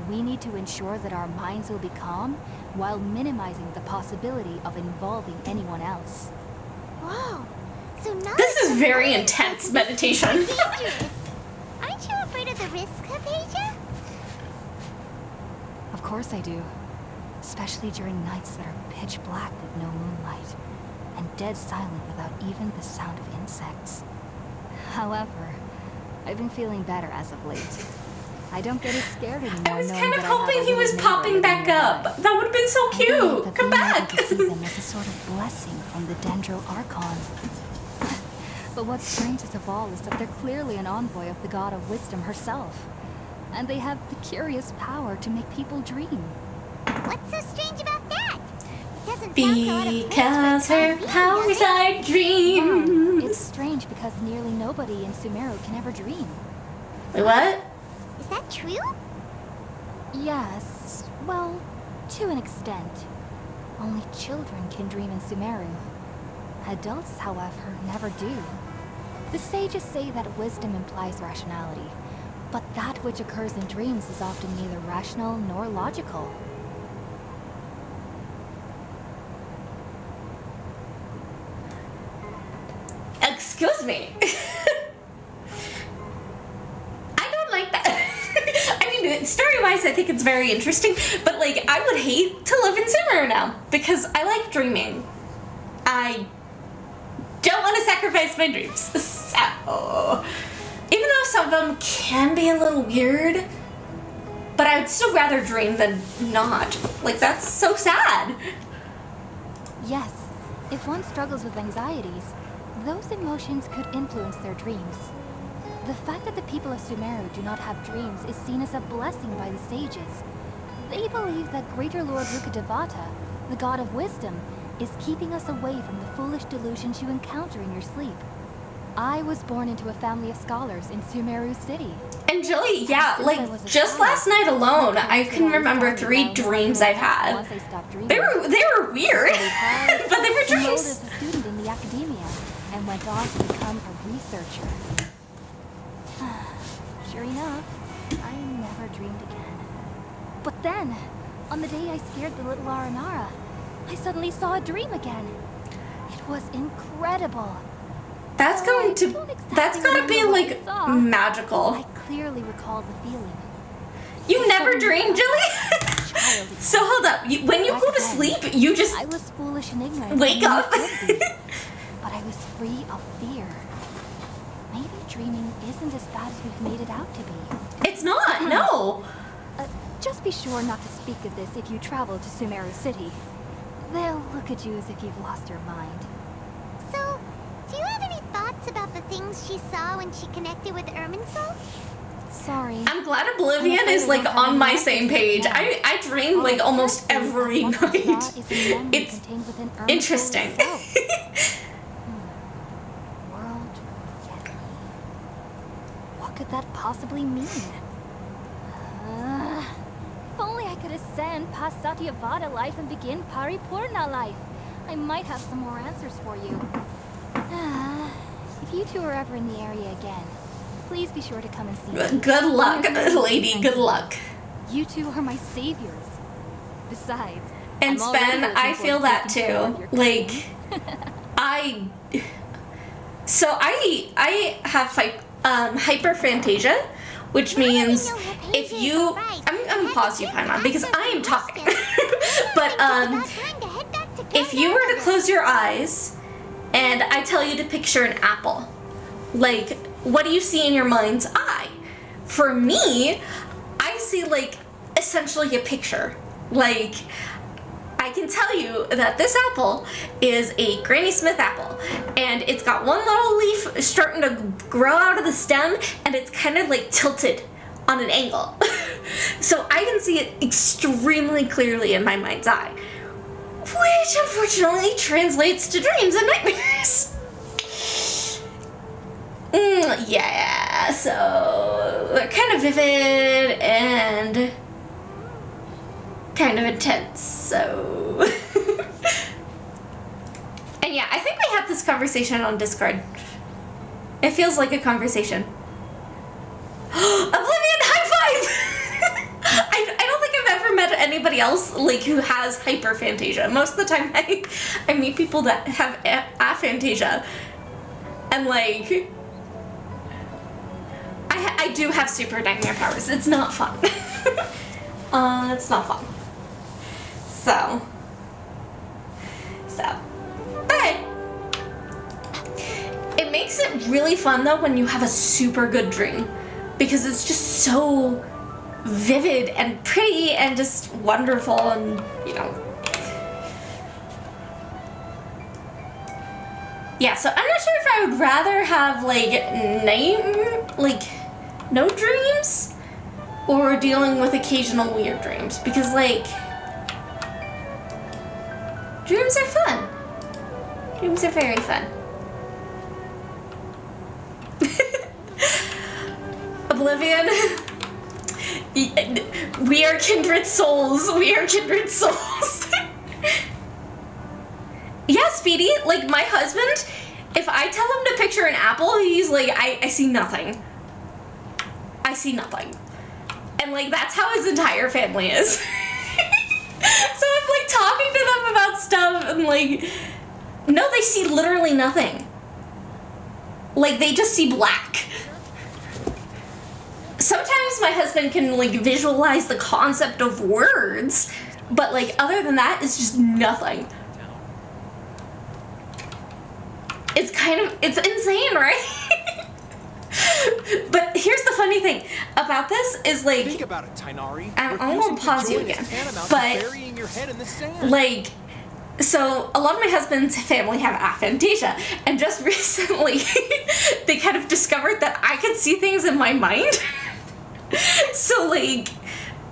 We need to ensure that our minds will be calm while minimizing the possibility of involving anyone else. Whoa. So now This is very intense meditation. dangerous. Aren't you afraid of the risk, Hypatia? Of course I do. Especially during nights that are pitch black with no moonlight, and dead silent without even the sound of insects. However, I've been feeling better as of late. I don't get as scared anymore. I was knowing kind of that I have hoping a he was little neighbor popping back living up. nearby. That would have been so I believe cute. that Come being able back. to see them is a sort of blessing from the Dendro Archon. But what's strangest of all is that they're clearly an envoy of the god of wisdom herself. And they have the curious power to make people dream. What's so strange about that? It doesn't sound so out of place Because for a her time being, powers does it? are dreams. It's strange because nearly nobody in Sumeru can ever dream. Wait, what? Is that true? Yes, well, to an extent. Only children can dream in Sumeru. Adults, however, never do. The sages say that wisdom implies rationality, but that which occurs in dreams is often neither rational nor logical. Excuse me. I don't like that. I mean, story-wise, I think it's very interesting, but like, I would hate to live in Sumeru now because I like dreaming. I don't want to sacrifice my dreams. So, even though some of them can be a little weird, but I would still rather dream than not. Like, that's so sad. Yes, if one struggles with anxieties, those emotions could influence their dreams. The fact that the people of Sumeru do not have dreams is seen as a blessing by the sages. They believe that Greater Lord Rukkhadevata, the god of wisdom, is keeping us away from the foolish delusions you encounter in your sleep. I was born into a family of scholars in Sumeru City. And Jilly, yeah, Since I like, was a just child, last night alone, my I parents can would always remember tell me 3 about dreams what I've had. once I stopped dreaming. They were weird, Studied hard, but they were enrolled dreams. as a student in the academia, and went on to become a researcher. Sure enough, I never dreamed again. But then, on the day I scared the little Aranara, I suddenly saw a dream again. It was incredible. That's going to, that's gotta be like I magical. clearly recall the feeling. You never dream, Jilly? Childish. So hold up, when you go to sleep, you just I was foolish and ignorant. wake and up. could be, but I was free of fear. Maybe dreaming isn't as bad as we've made it out to be. It's not, no. Just be sure not to speak of this if you travel to Sumeru City. They'll look at you as if you've lost your mind. So, do you have any thoughts about the things she saw when she connected with Irminsul? Sorry. I'm glad Oblivion is like on my same page. I dream like almost every night. It's interesting. World forget me. What could that possibly mean? If only I could ascend past Satyavada life and begin Paripurna life. I might have some more answers for you. If you two are ever in the area again, please be sure to come and see me. Good luck, lady, good luck. You two are my saviors. Besides, And I'm already Sven, looking I forward feel to that tasting more of too. your Like, cooking. I have hyperphantasia, which means if you, I'm gonna pause you, Paimon, because I am talking. But if you were to close your eyes and I tell you to picture an apple, like, what do you see in your mind's eye? For me, I see like essentially a picture. Like, I can tell you that this apple is a Granny Smith apple, and it's got one little leaf starting to grow out of the stem, and it's kind of like tilted on an angle. So I can see it extremely clearly in my mind's eye, which unfortunately translates to dreams and nightmares. Yeah, so they're kind of vivid and kind of intense, so. And yeah, I think we had this conversation on Discord. It feels like a conversation. Oblivion, high five! anybody else like who has hyperphantasia. Most of the time, I meet people that have aphantasia, and like I do have super nightmare powers. It's not fun. It's not fun. So, but it makes it really fun though when you have a super good dream, because it's just so vivid and pretty and just wonderful, and you know. Yeah, so I'm not sure if I would rather have like no dreams or dealing with occasional weird dreams, because like dreams are fun. Dreams are very fun. Oblivion. We are kindred souls. We are kindred souls. Yeah, Speedy, like my husband, if I tell him to picture an apple, he's like, I see nothing. I see nothing. And like that's how his entire family is. So I'm like talking to them about stuff and like, no, they see literally nothing. Like they just see black. Sometimes my husband can like visualize the concept of words, but like other than that, it's just nothing. It's insane, right? But here's the funny thing about this is like, think about it, Tainari. I'm gonna pause you again, but burying your head in the sand. like, so a lot of my husband's family have aphantasia, and just recently they kind of discovered that I could see things in my mind. So like,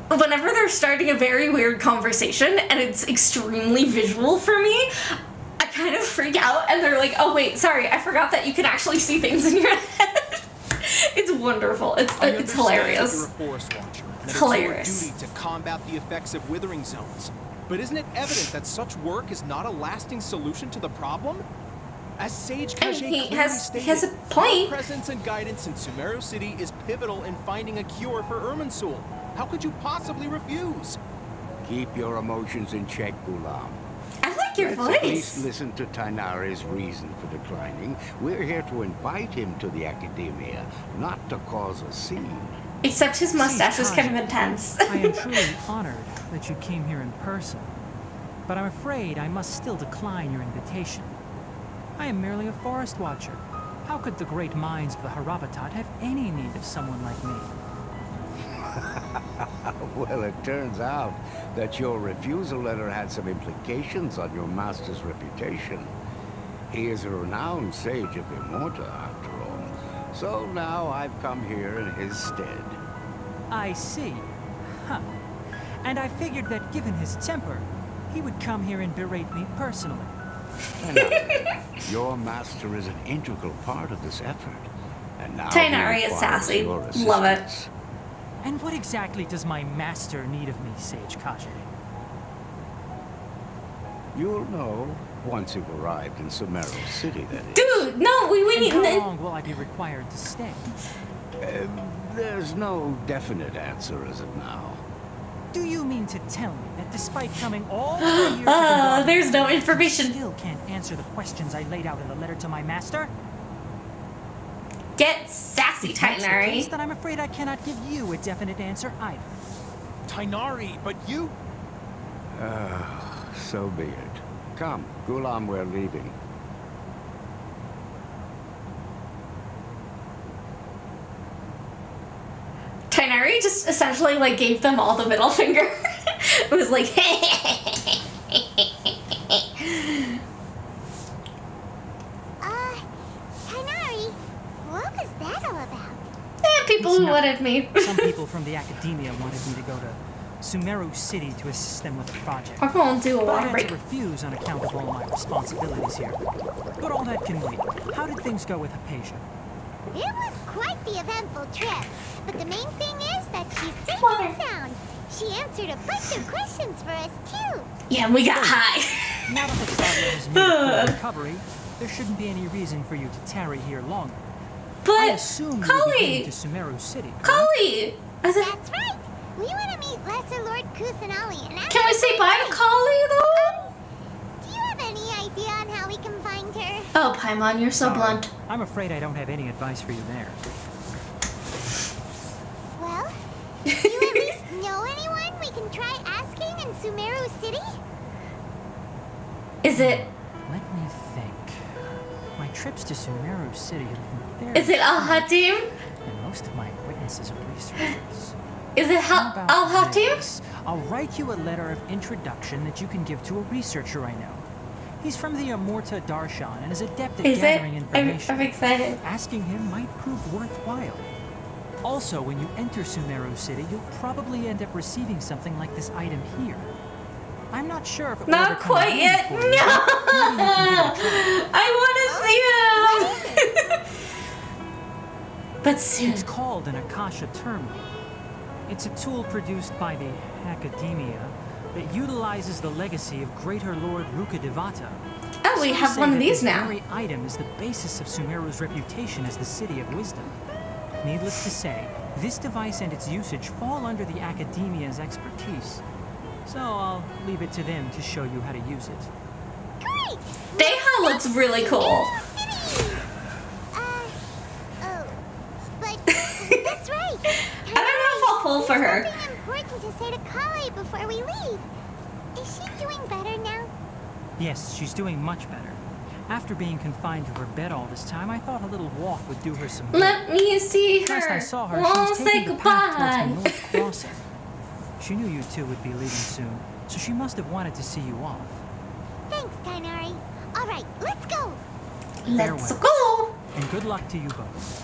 whenever they're starting a very weird conversation and it's extremely visual for me, I kind of freak out, and they're like, oh wait, sorry, I forgot that you can actually see things in your head. It's wonderful. It's hilarious. You're a forest watcher, and It's hilarious. It's your duty to combat the effects of withering zones. But isn't it evident that such work is not a lasting solution to the problem? As Sage And Kage he clearly has stated, a point. our presence and guidance in Sumeru City is pivotal in finding a cure for Irminsul. How could you possibly refuse? Keep your emotions in check, Gulam. I like your Let's at least voice. listen to Tainari's reason for declining. We're here to invite him to the academia, not to cause a scene. Except his mustache was kind of intense. I am truly honored that you came here in person, but I'm afraid I must still decline your invitation. I am merely a forest watcher. How could the great minds of the Haravatat have any need of someone like me? Well, it turns out that your refusal letter had some implications on your master's reputation. He is a renowned sage of Immorta, after all. So now I've come here in his stead. I see. Huh. And I figured that given his temper, he would come here and berate me personally. Your master is an integral part of this effort. And now Tainari he is requires sassy. your Love it. assistance. And what exactly does my master need of me, Sage Kage? You'll know once you've arrived in Sumeru City, that is. Dude, no, we And need. how long will I be required to stay? There's no definite answer as of now. Do you mean to tell me that despite coming all the way here to the There's no you information. still can't answer the questions I laid out in the letter to my master? Get sassy, If that's the case, Tainari. then I'm afraid I cannot give you a definite answer either. Tainari, but you... So be it. Come, Gulam, we're leaving. Tainari just essentially like gave them all the middle finger. It was like, Tainari, what was that all about? people It's who nothing. wanted me. Some people from the academia wanted me to go to Sumeru City to assist them with a project. I'm gonna do a But I water had break. to refuse on account of all my responsibilities here. But all that can wait. How did things go with Hypatia? It was quite the eventful trip, but the main thing is that she's safe Water. and sound. She answered a bunch of questions for us too. Yeah, we got high. Now that the traveler has made a full recovery, there shouldn't be any reason for you to tarry here longer. I But assume you will be heading Kali, to Sumeru City, correct? Kali, That's right. We want to meet Lesser Lord Kusanali and ask Can we her say for bye to advice. Kali though? Do you have any idea on how we can find her? Oh, Paimon, you're so Sorry. blunt. I'm afraid I don't have any advice for you there. Well, do you at least know anyone we can try asking in Sumeru City? Is it? Let me think. My trips to Sumeru City have been very Is it Al Hatim? and most of my acquaintances are researchers. Is it How about Al Hatim? this? I'll write you a letter of introduction that you can give to a researcher I know. He's from the Amorta Darshan and is adept at Is it? gathering I'm information. excited. Asking him might prove worthwhile. Also, when you enter Sumeru City, you'll probably end up receiving something like this item here. I'm not sure if it will Not ever come quite handy yet. for No! you, but maybe you can give it a try. I want to see him. But soon. It's called an Akasha Terminal. It's a tool produced by the Academia that utilizes the legacy of Greater Lord Rukkhadevata. Oh, we Some have say one of that these this now. very item is the basis of Sumeru's reputation as the City of Wisdom. Needless to say, this device and its usage fall under the Academia's expertise. So I'll leave it to them to show you how to use it. Great! Deha looks really cool. Sumeru City! Oh. But that's right. I don't know if I'll pull for her. There's something important to say to Kali before we leave. Is she doing better now? Yes, she's doing much better. After being confined to her bed all this time, I thought a little walk would do her some good. Let me see her. Last I saw her, she Won't was say taking the path towards the goodbye. North Crossing. She knew you two would be leaving soon, so she must have wanted to see you off. Thanks, Tainari. All right, let's go. Let's Farewell. go. And good luck to you both.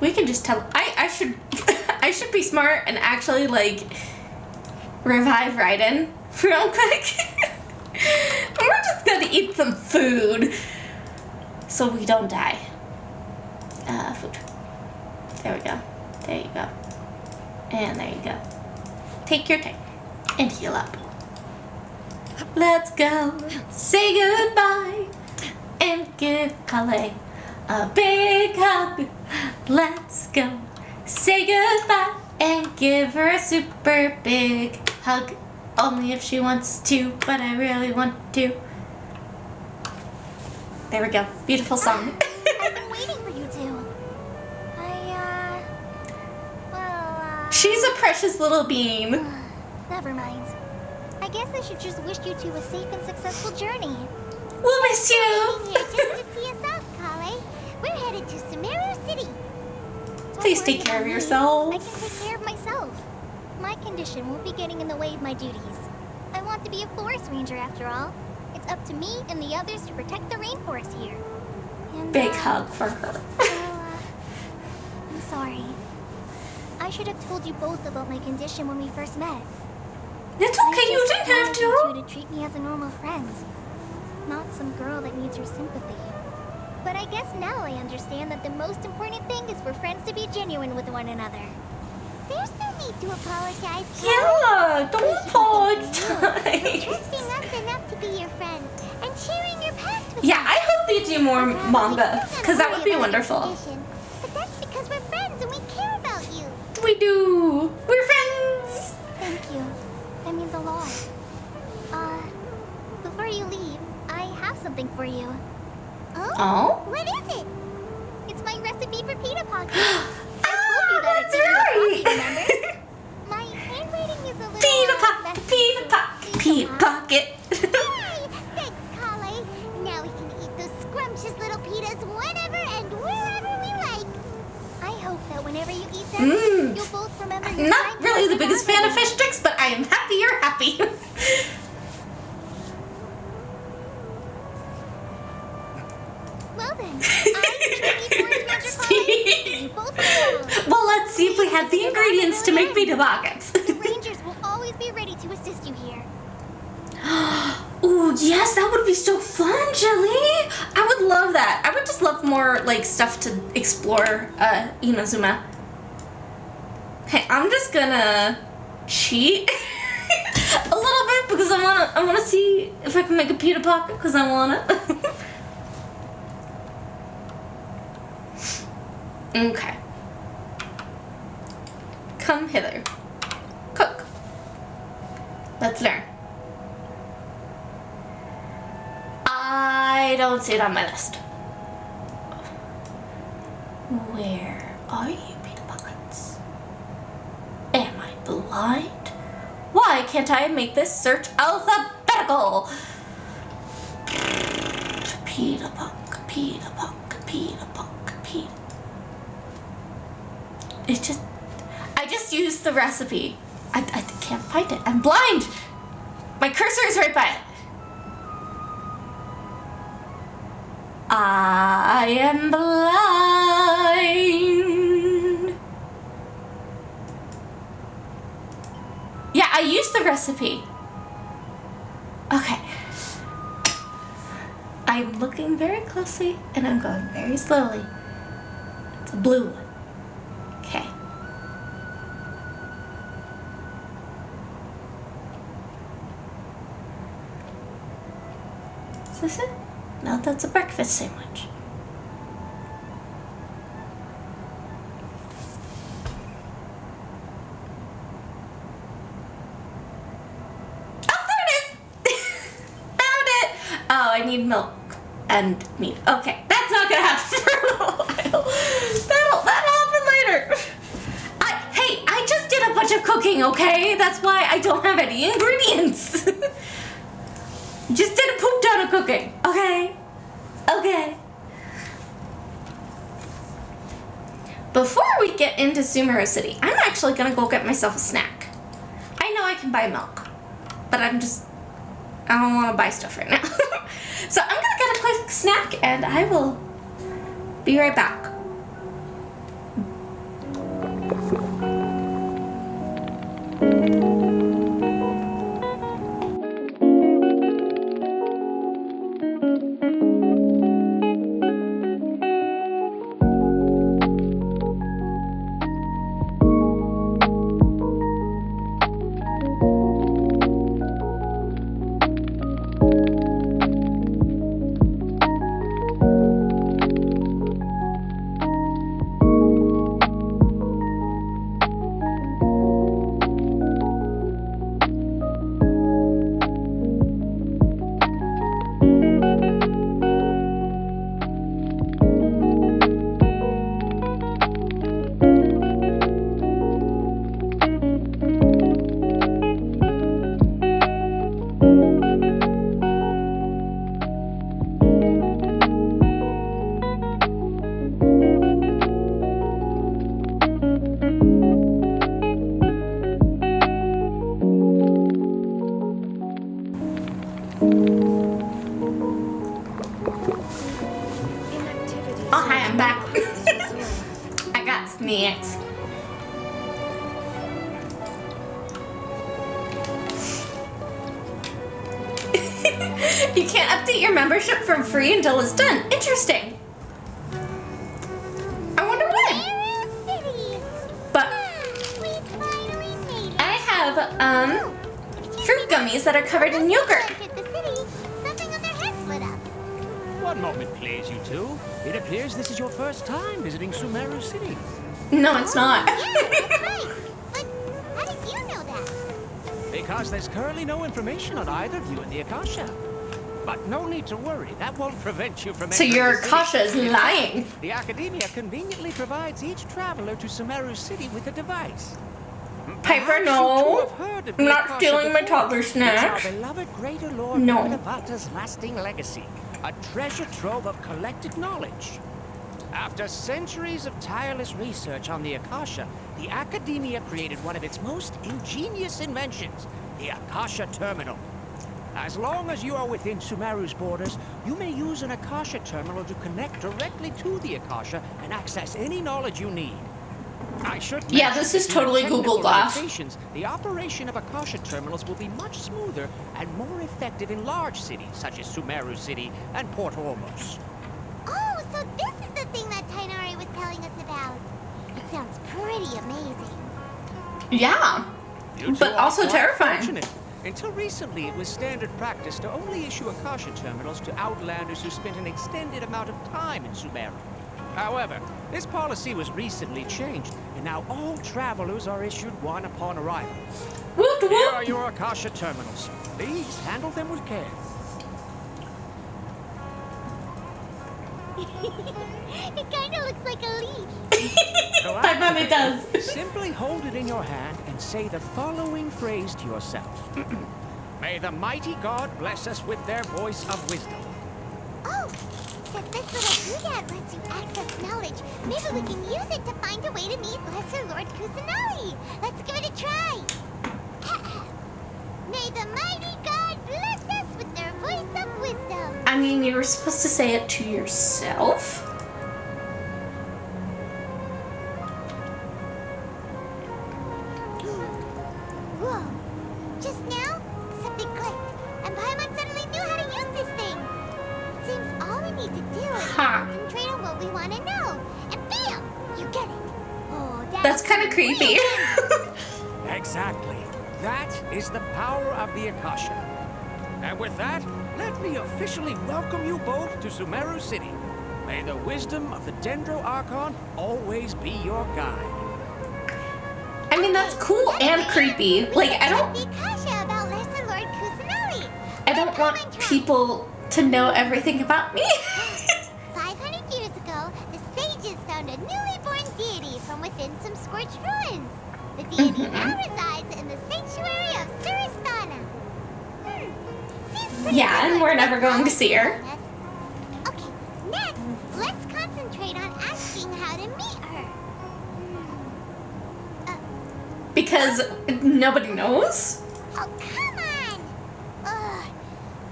We can just tell. I should I should be smart and actually like revive Raiden real quick. We're just gonna eat some food so we don't die. Food. There we go. There you go. And there you go. Take your time and heal up. Let's go. Say goodbye and give Kale a big hug. Let's go. Say goodbye and give her a super big hug. Only if she wants to, but I really want to. There we go. Beautiful song. I've been waiting for you two. She's a precious little bean. Never mind. I guess I should just wish you two a safe and successful journey. We'll miss you. Being here just to see us off, Kale. We're headed to Sumeru City. Don't Please worry take care about of me. yourself. I can take care of myself. My condition won't be getting in the way of my duties. I want to be a forest ranger after all. It's up to me and the others to protect the rainforest here. And, Big hug for her. I'm sorry. I should have told you both about my condition when we first met. It's I okay, you just didn't have wanted you to. two to treat me as a normal friend, not some girl that needs your sympathy. But I guess now I understand that the most important thing is for friends to be genuine with one another. There's no need to apologize, Kyle. Yeah, don't For apologize. trusting us enough to be your friends and sharing your past with Yeah, us. I hope they do more Probably manga, still because gonna that would worry be about your wonderful. condition, but that's because we're friends and we care about you. We do. We're friends. Thank you. That means a lot. Before you leave, I have something for you. Oh? What is it? It's my recipe for pita pockets. I told you that that's it's in the right. coffee, remember? My handwriting is a little Pita pocket, messy, pita so pocket, please pita don't laugh. pocket. Yay! Thanks, Kale. Now we can eat those scrumptious little pitas whenever and wherever we like. I hope that whenever you eat them, Mmm. you'll both remember your Not time really the with biggest fan of Mama. fish sticks, but I am happy you're happy. Well then, I'm Trinity Forest Ranger Kale. You both know. Well, let's see if we have the ingredients to make pita pockets. The Rangers will always be ready to assist you here. Ooh, yes, that would be so fun, Jelly. I would love that. I would just love more like stuff to explore Inazuma. Hey, I'm just gonna cheat a little bit because I wanna see if I can make a pita pocket because I wanna. Okay. come hither. Cook. Let's learn. I don't see it on my list. Where are you, Peter Buckets? Am I blind? Why can't I make this search alphabetical? Peter Buck, Peter Buck, Peter Buck, Peter. I just used the recipe. I can't find it. I'm blind. My cursor is right by it. I am blind. Yeah, I used the recipe. Okay. I'm looking very closely and I'm going very slowly. It's a blue one. Okay. Is this it? No, that's a breakfast sandwich. Oh, there it is! Found it! Oh, I need milk and meat. Okay, that's not gonna happen for a little while. That'll happen later. Hey, I just did a bunch of cooking, okay? That's why I don't have any ingredients. Just did a poop ton of cooking, okay? Okay. Before we get into Sumeru City, I'm actually gonna go get myself a snack. I know I can buy milk, but I don't wanna buy stuff right now. So I'm gonna get a quick snack and I will be right back. Oh, hi, I'm back. I got snacks. You can't update your membership for free until it's done. Interesting. I wonder why. But I have fruit gummies that are covered in yogurt. One moment, please, you two. It appears this is your first time visiting Sumeru City. No, it's not. Yeah, that's right. But how did you know that? Because there's currently no information on either of you in the Akasha. But no need to worry, that won't prevent you from So entering your the city. Akasha is lying. The Academia conveniently provides each traveler to Sumeru City with a device. Piper, Perhaps you two no. have heard of I'm the not Akasha stealing my before. toddler snacks. It's our beloved Greater Lord No. Navata's lasting legacy, a treasure trove of collected knowledge. After centuries of tireless research on the Akasha, the Academia created one of its most ingenious inventions, the Akasha Terminal. As long as you are within Sumeru's borders, you may use an Akasha Terminal to connect directly to the Akasha and access any knowledge you need. I should Yeah, mention this is that due to totally Google technical Glass. limitations, the operation of Akasha terminals will be much smoother and more effective in large cities such as Sumeru City and Port Ormos. Oh, so this is the thing that Tainari was telling us about. It sounds pretty amazing. Yeah. You two But are also quite terrifying. fortunate. Until recently, it was standard practice to only issue Akasha terminals to outlanders who spent an extended amount of time in Sumeru. However, this policy was recently changed, and now all travelers are issued one upon arrival. Woot Here woot! are your Akasha terminals. Please handle them with care. It kinda looks like a leaf. To I bet it does. Simply hold it in your hand and say the following phrase to yourself. May the mighty God bless us with their voice of wisdom. Oh, since this little doodad lets you access knowledge, maybe we can use it to find a way to meet Lesser Lord Kusanali. Let's give it a try. May the mighty God bless us with their voice of wisdom. I mean, you were supposed to say it to yourself. Whoa. Just now, something clicked, and Paimon suddenly knew how to use this thing. It seems all we need to do is Huh. concentrate on what we want to know, and bam! You get it. Oh, That's kind of creepy. Exactly. That is the power of the Akasha. And with that, let me officially welcome you both to Sumeru City. May the wisdom of the Dendro Archon always be your guide. I mean, that's cool and creepy. Like, I don't The Akasha about Lesser Lord Kusanali. want people to know everything about me. 500 years ago, the sages found a newly born deity from within some scorched ruins. The deity now resides in the sanctuary of Suristana. Seems pretty Yeah, and similar we're to never what going to Paimon see her. told us. Okay, next, let's concentrate on asking how to meet her. Because nobody knows. Oh, come on! Ugh.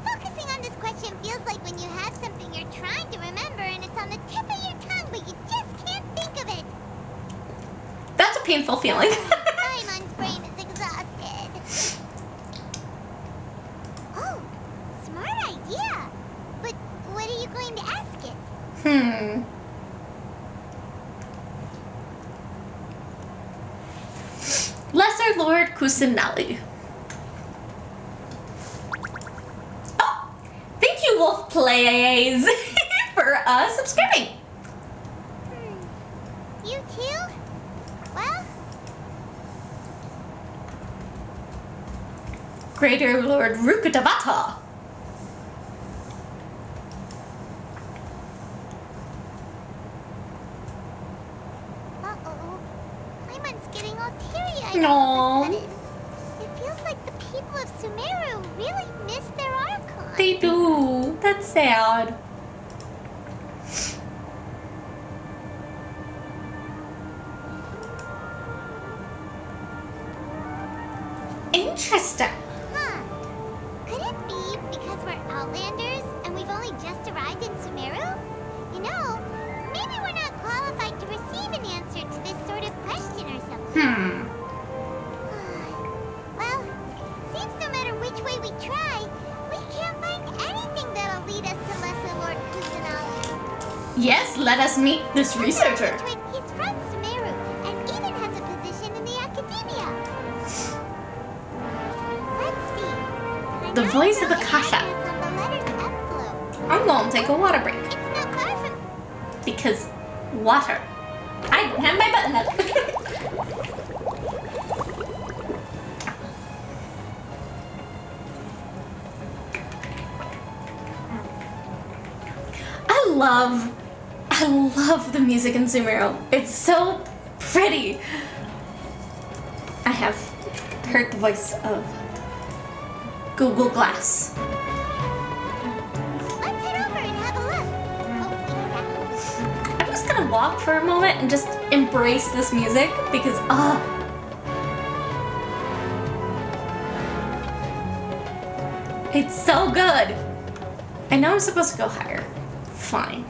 Focusing on this question feels like when you have something you're trying to remember and it's on the tip of your tongue, but you just can't think of it. That's a painful feeling. Paimon's brain is exhausted. Oh, smart idea. But what are you going to ask it? Lesser Lord Kusanali. Oh, thank you, Wolf Plays, for subscribing. You too? Well, Greater Lord Rukutavata. uh-oh. Paimon's getting all teary-eyed Aww. all of a sudden. It feels like the people of Sumeru really miss their Archon. They do. That's sad. Interesting. Huh. Could it be because we're Outlanders and we've only just arrived in Sumeru? You know, maybe we're not qualified to receive an answer to this sort of question or something. Well, seems no matter which way we try, we can't find anything that'll lead us to Lesser Lord Kusanali. Yes, let us meet this researcher. He's from Sumeru and even has a position in the academia. Let's see. The voice of Akasha. On the letter's envelope. I'm gonna take a water break. It's not far from. Because water. I have my button up. I love the music in Sumeru. It's so pretty. I have heard the voice of Google Glass. Let's head over and have a look. Hopefully I'm just gonna walk for a moment and just embrace this music because, it's so good. I know I'm supposed to go higher. Fine.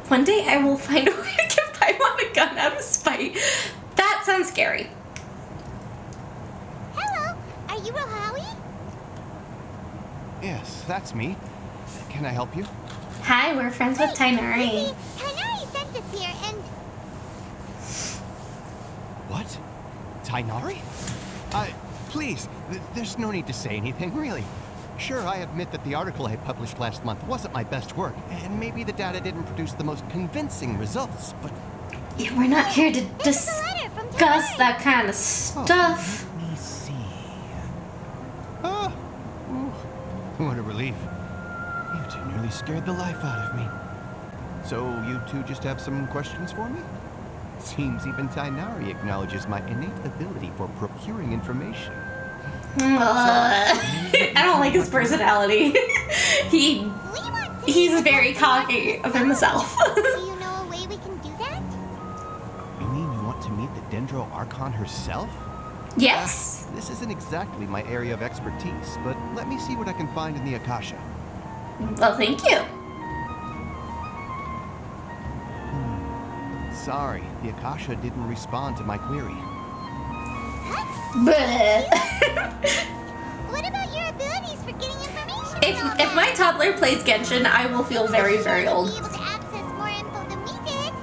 One day I will find a way to give Paimon a gun out of spite. That sounds scary. Hello, are you Rohawi? Yes, that's me. Can I help you? Hi, we're friends with Tainari. Tainari sent us here and... What? Tainari? Please, there's no need to say anything, really. Sure, I admit that the article I published last month wasn't my best work, and maybe the data didn't produce the most convincing results, but... Yeah, we're not here to This is a letter from discuss Ty. that kind of stuff. Let me see. Oh, ooh, what a relief. You two nearly scared the life out of me. So you two just have some questions for me? Seems even Tainari acknowledges my innate ability for procuring information. I don't like his personality. He's very cocky of himself. Do you know a way we can do that? You mean you want to meet the Dendro Archon herself? Yes. This isn't exactly my area of expertise, but let me see what I can find in the Akasha. Well, thank you. Sorry, the Akasha didn't respond to my query. Bleh. What about your abilities for getting information? If my toddler plays Genshin, I will feel very, very old. Be able to access more info than we did.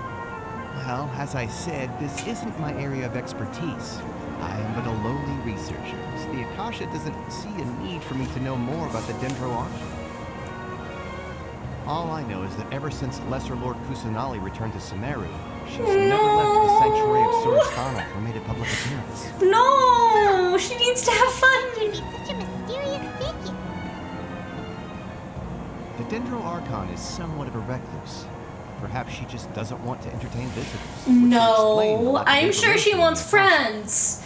Well, as I said, this isn't my area of expertise. I am but a lowly researcher, so the Akasha doesn't see a need for me to know more about the Dendro Archon. All I know is that ever since Lesser Lord Kusanali returned to Sumeru, she's never left the sanctuary of Surastana or made a public appearance. No, she needs to have fun. You'd be such a mysterious figure. The Dendro Archon is somewhat of a recluse. Perhaps she just doesn't want to entertain visitors. which would explain the No, lack of I'm sure she information wants in the Akasha. friends.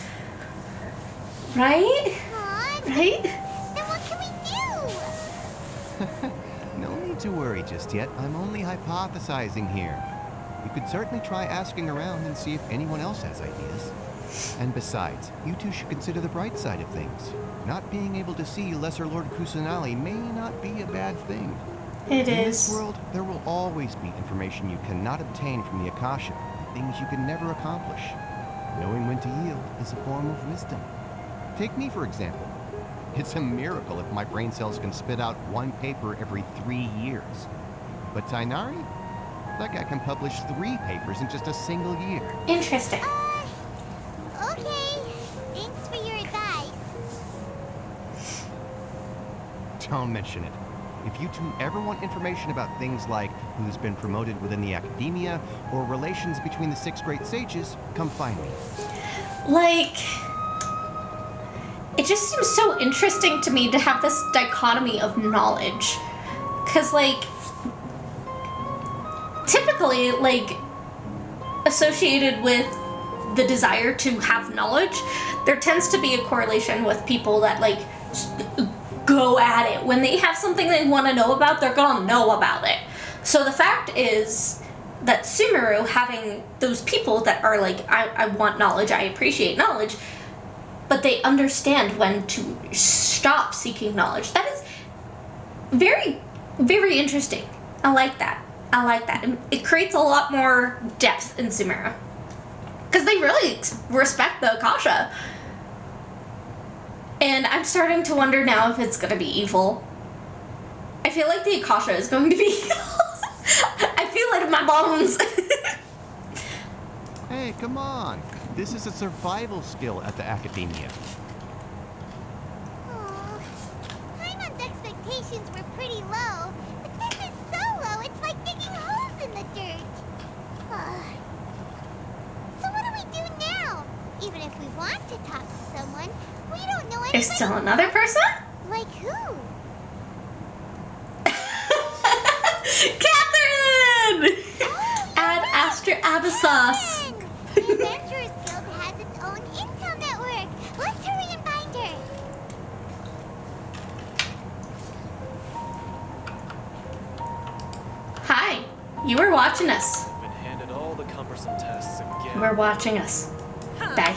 Right? Aw, Right? then what can we do? No need to worry just yet. I'm only hypothesizing here. You could certainly try asking around and see if anyone else has ideas. And besides, you two should consider the bright side of things. Not being able to see Lesser Lord Kusanali may not be a bad thing. It In is. this world, there will always be information you cannot obtain from the Akasha, things you can never accomplish. Knowing when to yield is a form of wisdom. Take me, for example. It's a miracle if my brain cells can spit out one paper every 3 years. But Tainari? That guy can publish 3 papers in just a single year. Interesting. Okay. Thanks for your advice. Don't mention it. If you two ever want information about things like who's been promoted within the academia or relations between the 6 great sages, come find me. Like, it just seems so interesting to me to have this dichotomy of knowledge. Because, like, typically, like, associated with the desire to have knowledge, there tends to be a correlation with people that, like, go at it. When they have something they want to know about, they're gonna know about it. So the fact is that Sumeru, having those people that are like, I want knowledge, I appreciate knowledge, but they understand when to stop seeking knowledge. That is very, very interesting. I like that. I like that. It creates a lot more depth in Sumeru. Because they really respect the Akasha. And I'm starting to wonder now if it's going to be evil. I feel like the Akasha is going to be evil. I feel it in my bones. Hey, come on. This is a survival skill at the academia. Aw, Paimon's expectations were pretty low, but this is so low, it's like digging holes in the dirt. So what do we do now? Even if we want to talk to someone, we don't know anything. There's still another person? Like who? Catherine! Ad Astra Abyssos. The Adventurers Guild has its own intel network. Let's hurry and find her. Hi. You were watching us. Been handed all the cumbersome tests again. You were watching us. Bye.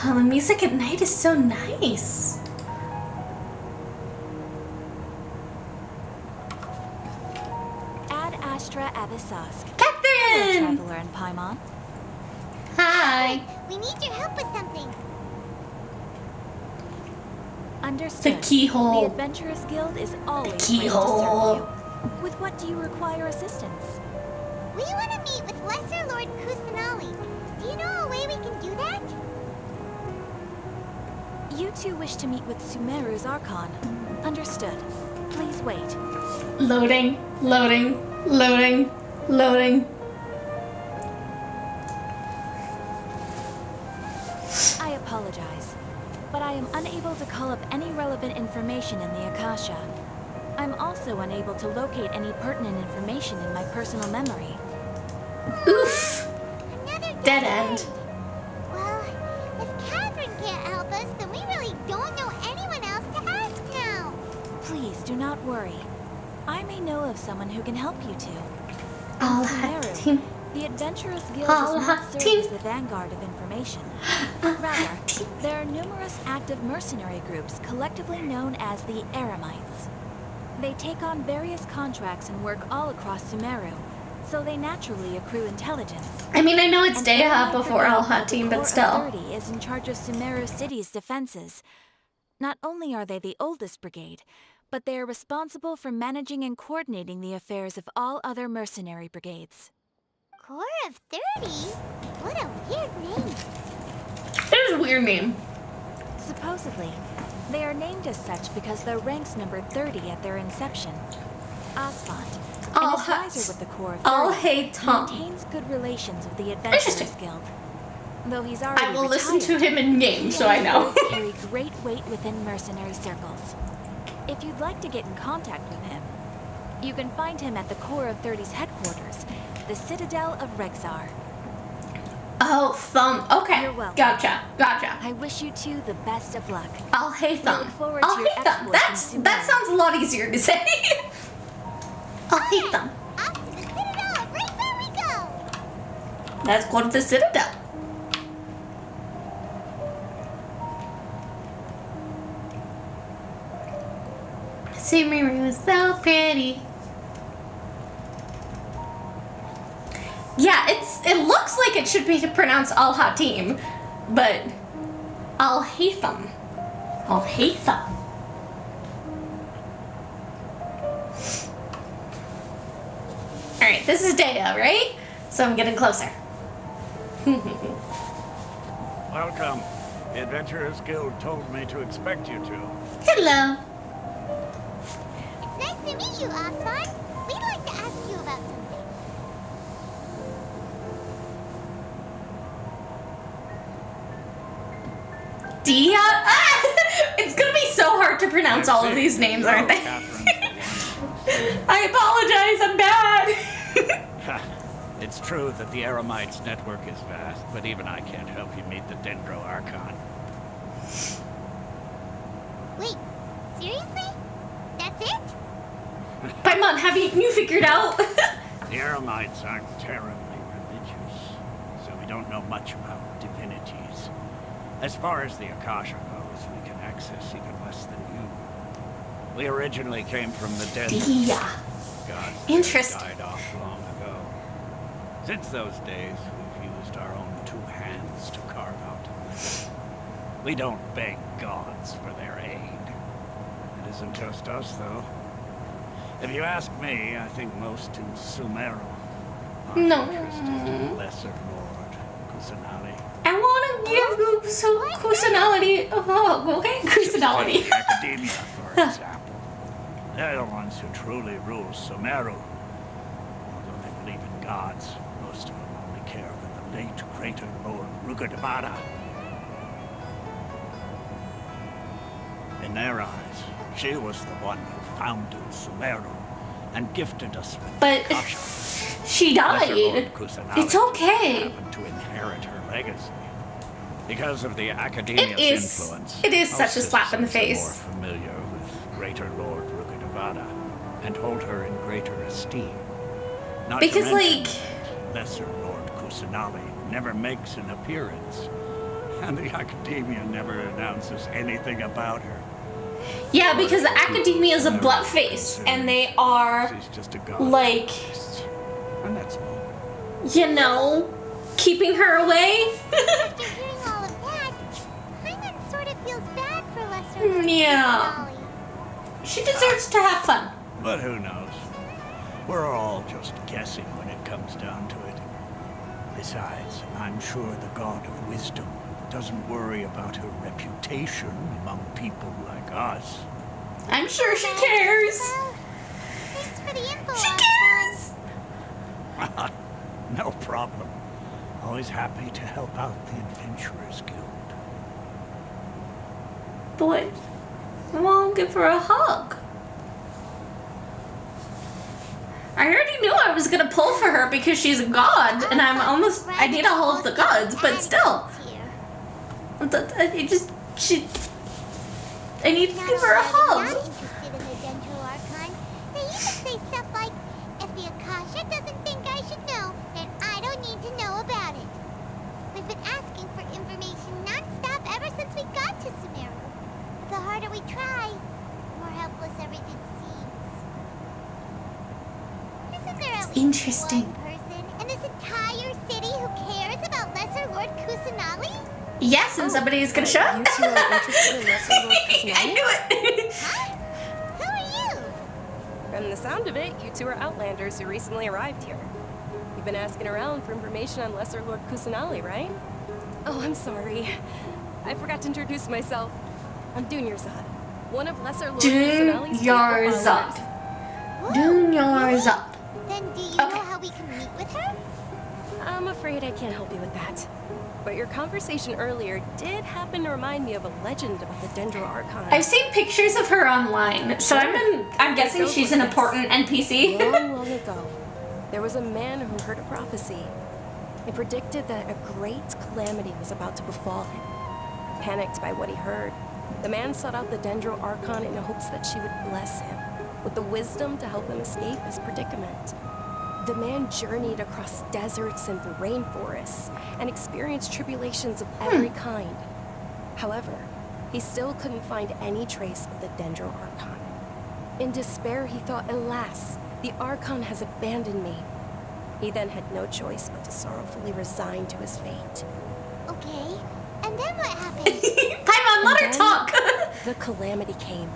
Oh, the music at night is so nice. Ad Astra Abyssos. Catherine! Traveler in Paimon. Hi. We need your help with something. Understood. The keyhole. The Adventurers Guild is always ready to Keyhole. serve you. With what do you require assistance? We want to meet with Lesser Lord Kusanali. Do you know a way we can do that? You two wish to meet with Sumeru's Archon. Understood. Please wait. Loading, loading, loading, loading. I apologize, but I am unable to call up any relevant information in the Akasha. I'm also unable to locate any pertinent information in my personal memory. Oof. Another Dead end. Well, if Catherine can't help us, then we really don't know anyone else to ask now. Please do not worry. I may know of someone who can help you two. All Sumeru, team. the Adventurers Guild All does not serve team. as the vanguard of information. Rather, there are numerous active mercenary groups collectively known as the Eremites. They take on various contracts and work all across Sumeru, so they naturally accrue intelligence. I mean, I know it's An Deha Eremite before brigade Al of the Team, Corps but of still. 30 is in charge of Sumeru City's defenses. Not only are they the oldest brigade, but they are responsible for managing and coordinating the affairs of all other mercenary brigades. Corps of 30? What a weird name. There's a weird name. Supposedly, they are named as such because their ranks numbered 30 at their inception. Asphalt, an I'll advisor with the Corps of 30, I'll hate Tom. maintains good relations with the Adventurers Interesting. Guild. Though he's already I will listen to retired, him in game, so I know. words carry great weight within mercenary circles. If you'd like to get in contact with him, you can find him at the Corps of 30's headquarters, the Citadel of Rexar. Oh, thumb. Okay. You're welcome. Gotcha. Gotcha. I wish you two the best of luck. I'll hate We them. look forward to I'll your hate them. exploits in That Sumeru. sounds a lot easier to say. I'll hate them. Off to the Citadel of Razor we go! Let's go to the Citadel. Sumeru is so pretty. Yeah, it looks like it should be pronounced Al Hatim, but I'll hate them. I'll hate them. Alright, this is Dea, right? So I'm getting closer. Welcome. The Adventurers Guild told me to expect you two. Hello. It's nice to meet you, Aswan. We'd like to ask you about something. Dea? It's gonna be so hard to pronounce all of these names, aren't they? I apologize, I'm bad. It's true that the Eremites' network is vast, but even I can't help you meet the Dendro Archon. Wait, seriously? That's it? Paimon, have you figured out? The Eremites aren't terribly religious, so we don't know much about divinities. As far as the Akasha goes, we can access even less than you. We originally came from the desert. Yeah. Gods Interesting. died off long ago. Since those days, we've used our own two hands to carve out a living. We don't beg gods for their aid. It isn't just us, though. If you ask me, I think most in Sumeru are No. interested in Lesser Lord Kusanali. I want to give Kusanality. Oh, okay, Kusanality. Take Academia, for example. They're the ones who truly rule Sumeru. Although they believe in gods, most of them only care that the late Greater Lord Rugadavada. In their eyes, she was the one who founded Sumeru and gifted us with But the Akasha. she Lesser died. Lord Kusanali It's okay. happened to inherit her legacy. Because of the Academia's It is- influence, it is most such a slap in the citizens are face. more familiar with Greater Lord Rugadavada and hold her in greater esteem. Not to Because, mention like- that Lesser Lord Kusanali never makes an appearance, and the Academia never announces anything about her. Yeah, because the Academia is a butt face, and they are, She's just a god. like, And that's all. you know, keeping her away. After hearing all of that, Paimon sort of feels bad for Lesser Lord Yeah. Kusanali. She deserves to have fun. But who knows? We're all just guessing when it comes down to it. Besides, I'm sure the God of Wisdom doesn't worry about her reputation among people like us. I'm sure she cares. Thanks for the info. She Archon. cares. No problem. Always happy to help out the Adventurers Guild. Boy, come on, give her a hug. I already knew I was gonna pull for her because she's a god, and I need all of the gods, but still. I need to give her a hug. Not interested in the Dendro Archon. They even say stuff like, if the Akasha doesn't think I should know, then I don't need to know about it. We've been asking for information non-stop ever since we got to Sumeru. But the harder we try, the more helpless everything seems. Isn't there at least Interesting. one person in this entire city who cares about Lesser Lord Kusanali? Yes, and somebody is gonna show up. You two are interested in Lesser Lord Kusanali? I knew it. Huh? Who are you? From the sound of it, you two are Outlanders who recently arrived here. You've been asking around for information on Lesser Lord Kusanali, right? Oh, I'm sorry. I forgot to introduce myself. I'm Dunyarzad, one of Lesser Lord Kusanali's Dunyarzad. Dunyarzad. Then do you know how we can meet with her? I'm afraid I can't help you with that. But your conversation earlier did happen to remind me of a legend about the Dendro Archon. I've seen pictures of her online, so I'm guessing she's an important NPC. Long, long ago, there was a man who heard a prophecy. It predicted that a great calamity was about to befall him. Panicked by what he heard, the man sought out the Dendro Archon in hopes that she would bless him with the wisdom to help him escape his predicament. The man journeyed across deserts and rainforests and experienced tribulations of every kind. However, he still couldn't find any trace of the Dendro Archon. In despair, he thought, alas, the Archon has abandoned me. He then had no choice but to sorrowfully resign to his fate. Okay, and then what happened? Paimon, let her talk. The calamity came.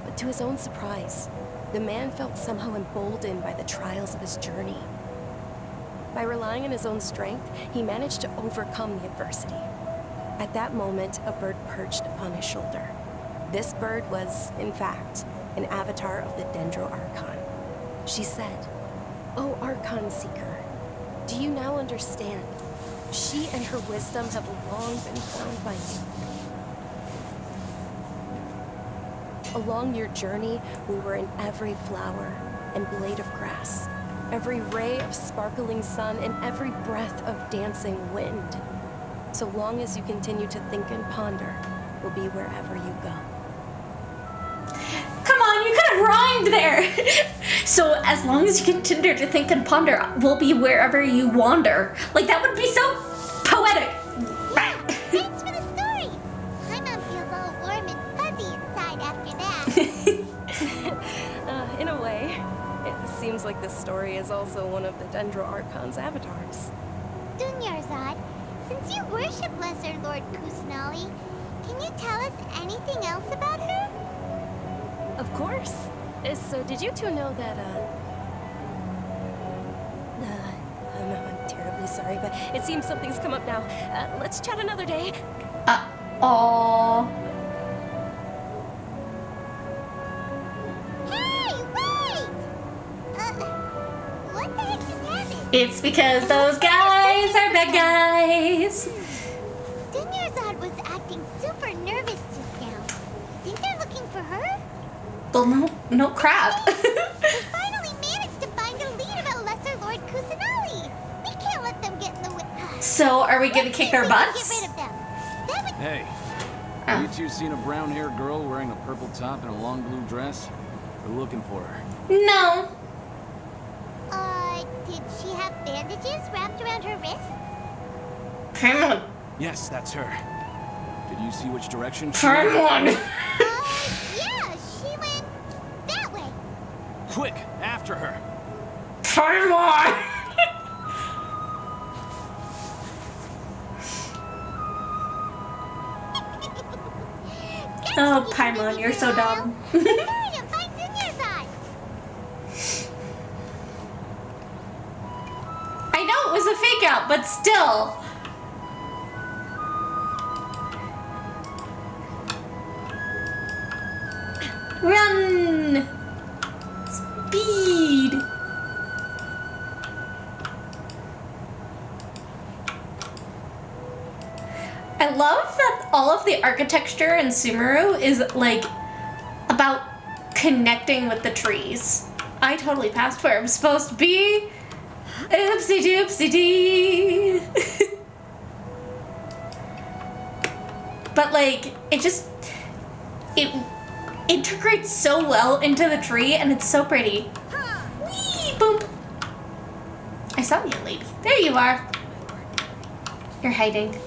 But to his own surprise, the man felt somehow emboldened by the trials of his journey. By relying on his own strength, he managed to overcome the adversity. At that moment, a bird perched upon his shoulder. This bird was, in fact, an avatar of the Dendro Archon. She said, "O Archon Seeker, do you now understand? She and her wisdom have long been found by you. Along your journey, we were in every flower and blade of grass, every ray of sparkling sun, and every breath of dancing wind. So long as you continue to think and ponder, we'll be wherever you go." Come on, you could have rhymed there. So as long as you continue to think and ponder, we'll be wherever you wander. Like, that would be so poetic. Yeah, thanks for the story. My mom feels all warm and fuzzy inside after that. In a way, it seems like this story is also one of the Dendro Archon's avatars. Dunyarzad, since you worship Lesser Lord Kusanali, can you tell us anything else about her? Of course. So did you two know that, I'm terribly sorry, but it seems something's come up now. Let's chat another day. Aww. Hey, wait! What the heck just happened? It's because those guys are bad guys. Dunyarzad was acting super nervous just now. Think they're looking for her? Well, no crap. We finally managed to find a lead about Lesser Lord Kusanali. We can't let them get in the way. So, are we gonna kick their butts? Get rid of them. That would Hey, have you two seen a brown-haired girl wearing a purple top and a long blue dress? We're looking for her. No. Did she have bandages wrapped around her wrists? Paimon. Yes, that's her. Did you see which direction she Paimon. Yeah, she went that way. Quick, after her. Paimon. Oh, Paimon, you're so dumb. Hurry and find Dunyarzad. was a fake out, but still. Run! Speed! I love that all of the architecture in Sumeru is like about connecting with the trees. I totally passed where I'm supposed to be. Oopsie doopsie dee. But like, it integrates so well into the tree, and it's so pretty. Whee! Boom! I saw you, lady. There you are. You're hiding.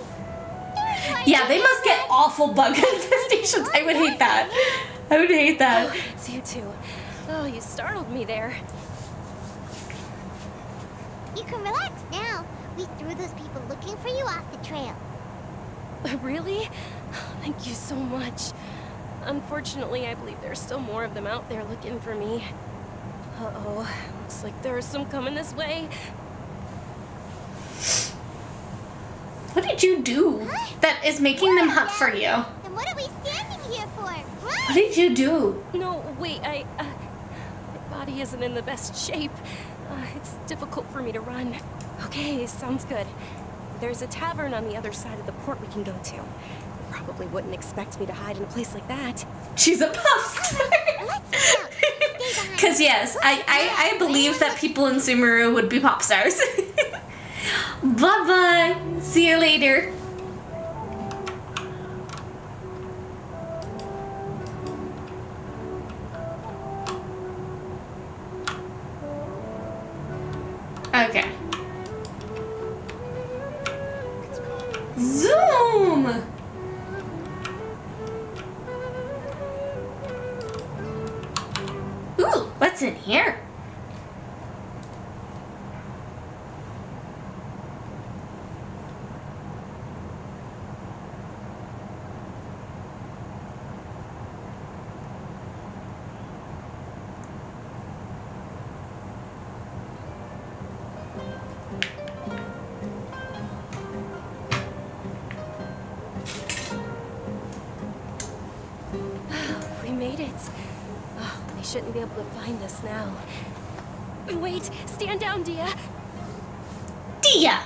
Yeah, they must get awful bug infestations. I would hate that. I would hate that. Oh, it's you two. Oh, you startled me there. You can relax now. We threw those people looking for you off the trail. Really? Thank you so much. Unfortunately, I believe there's still more of them out there looking for me. Uh-oh. Looks like there are some coming this way. What did you do that is making them hunt for you? Then what are we standing here for? Run! What did you do? No, wait, my body isn't in the best shape. It's difficult for me to run. Okay, sounds good. There's a tavern on the other side of the port we can go to. You probably wouldn't expect me to hide in a place like that. She's a pop star. Because yes, I believe that people in Sumeru would be pop stars. Bye-bye. See you later. Okay. Zoom! Ooh, what's in here? We made it. Oh, they shouldn't be able to find us now. Wait, stand down, Dia. Dia!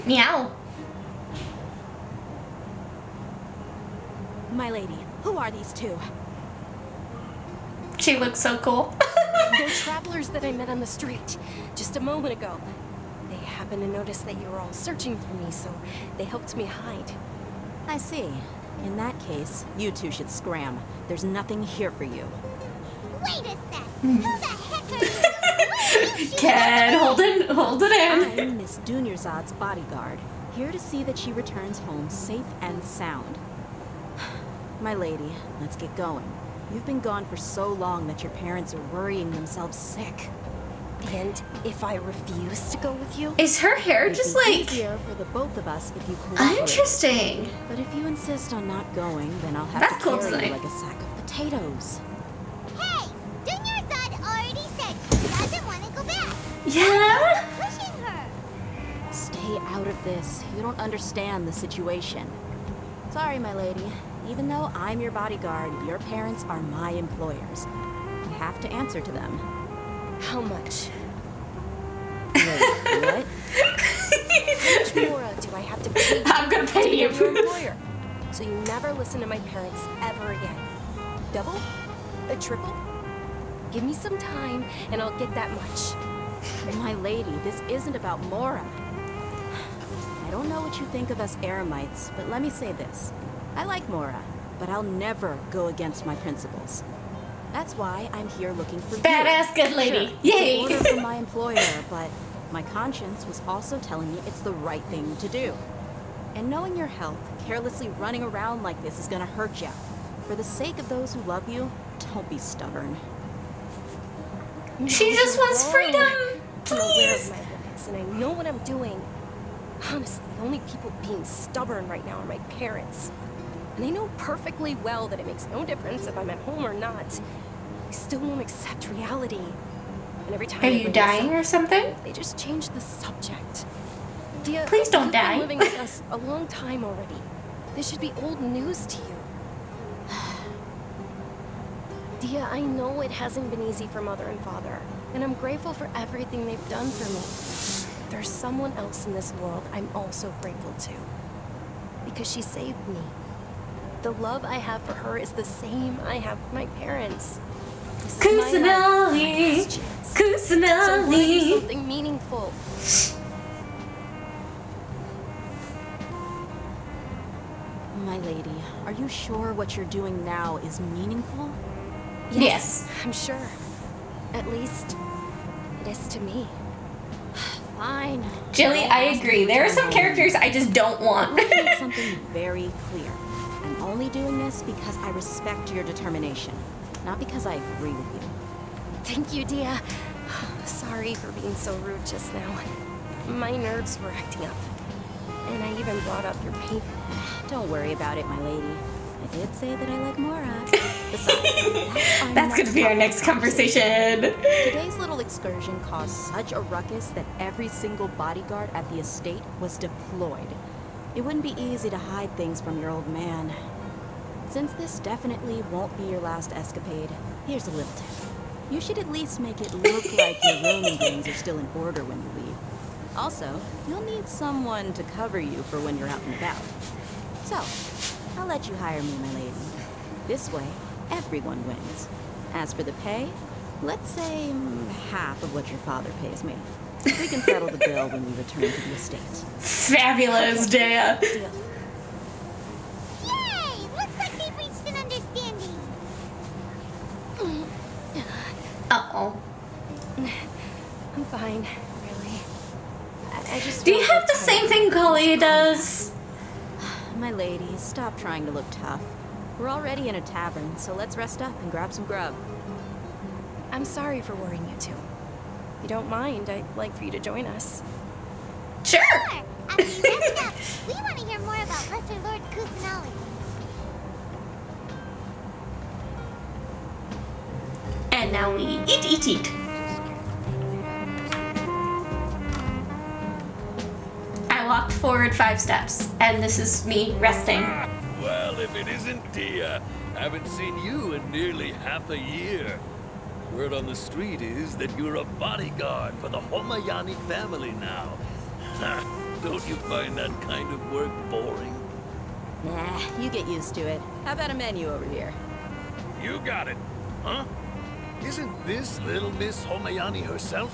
Meow. My lady, who are these two? She looks so cool. They're travelers that I met on the street just a moment ago. They happened to notice that you were all searching for me, so they helped me hide. I see. In that case, you two should scram. There's nothing here for you. Wait a sec. Who the heck are you? Ken, hold it in. I'm Miss Dunyarzad's bodyguard, here to see that she returns home safe and sound. My lady, let's get going. You've been gone for so long that your parents are worrying themselves sick. And if I refuse to go with you? Is her hair It'd just be like easier for the both of us if you cooperate. interesting? But if you insist on not going, then I'll have That's to cool carry tonight. you like a sack of potatoes. Hey, Dunyarzad already said she doesn't want to go back. Yeah? Stop pushing her. Stay out of this. You don't understand the situation. Sorry, my lady. Even though I'm your bodyguard, your parents are my employers. I have to answer to them. How much? Wait, what? How much more do I have to pay you? I'm gonna pay you. To be your employer, so you never listen to my parents ever again. Double? A triple? Give me some time, and I'll get that much. My lady, this isn't about Mora. I don't know what you think of us Eremites, but let me say this. I like Mora, but I'll never go against my principles. That's why I'm here looking for you. Badass good lady. Sure, Yay! It's an order from my employer, but my conscience was also telling me it's the right thing to do. And knowing your health, carelessly running around like this is gonna hurt you. For the sake of those who love you, don't be stubborn. She just wants freedom. I'm aware of Please. my limits, and I know what I'm doing. Honestly, the only people being stubborn right now are my parents. And they know perfectly well that it makes no difference if I'm at home or not. I still won't accept reality. And every time Are they you bring dying this or something? up, they just change the subject. Dia, Please don't you've die. been living with us a long time already. This should be old news to you. Dia, I know it hasn't been easy for Mother and Father, and I'm grateful for everything they've done for me. There's someone else in this world I'm also grateful to. Because she saved me. The love I have for her is the same I have for my parents. This is my life, my last chance. So I want to do something meaningful. My lady, are you sure what you're doing now is meaningful? Yes. I'm sure. At least, it is to me. Fine. Jilly, I agree. There are some characters I just don't want. Let me make something very clear. I'm only doing this because I respect your determination, not because I agree with you. Thank you, Dia. Sorry for being so rude just now. My nerves were acting up. And I even brought up your paint. Don't worry about it, my lady. I did say that I like Mora. Besides, that's gonna be our next conversation. Today's little excursion caused such a ruckus that every single bodyguard at the estate was deployed. It wouldn't be easy to hide things from your old man. Since this definitely won't be your last escapade, here's a little tip. You should at least make it look like your roaming things are still in order when you leave. Also, you'll need someone to cover you for when you're out and about. So, I'll let you hire me, my lady. This way, everyone wins. As for the pay, let's say half of what your father pays me. We can settle the bill when we return to the estate. Fabulous, Dea. Yay! Looks like they've reached an understanding. Uh-oh. I'm fine, really. I just Do you feel have the tired. same thing Kali does? My lady, stop trying to look tough. We're already in a tavern, so let's rest up and grab some grub. I'm sorry for worrying you two. If you don't mind, I'd like for you to join us. Sure. After you rest up, we want to hear more about Lesser Lord Kusanali. And now we eat. I walked forward 5 steps, and this is me resting. Well, if it isn't Dia, haven't seen you in nearly half a year. Word on the street is that you're a bodyguard for the Homayani family now. Don't you find that kind of work boring? Nah, you get used to it. How about a menu over here? You got it, huh? Isn't this little Miss Homayani herself?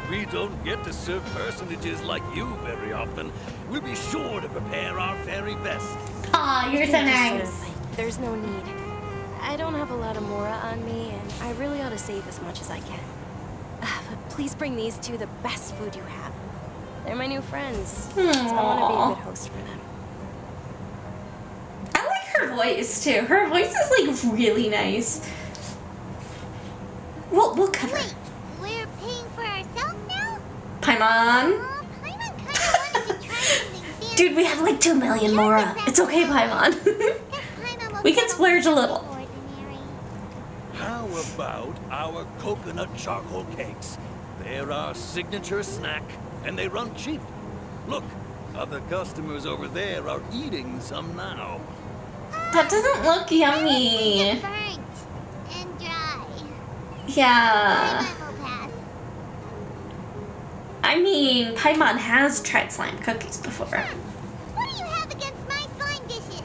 We don't get to serve personages like you very often. We'll be sure to prepare our very best. Aw, you're so Thank you, nice. sir. There's no need. I don't have a lot of Mora on me, and I really ought to save as much as I can. But please bring these two the best food you have. They're my new friends, so I want to be a good host for them. I like her voice, too. Her voice is, like, really nice. We'll cover. Wait, we're paying for ourselves now? Paimon. Paimon kinda wanted to try something fancy. Dude, we have like 2 million Mora. It's okay, Paimon. We can splurge a little. How about our coconut charcoal cakes? They're our signature snack, and they run cheap. Look, other customers over there are eating some now. That doesn't look yummy. Burnt and dry. Yeah. Paimon will pass. I mean, Paimon has tried slime cookies before. What do you have against my slime dishes?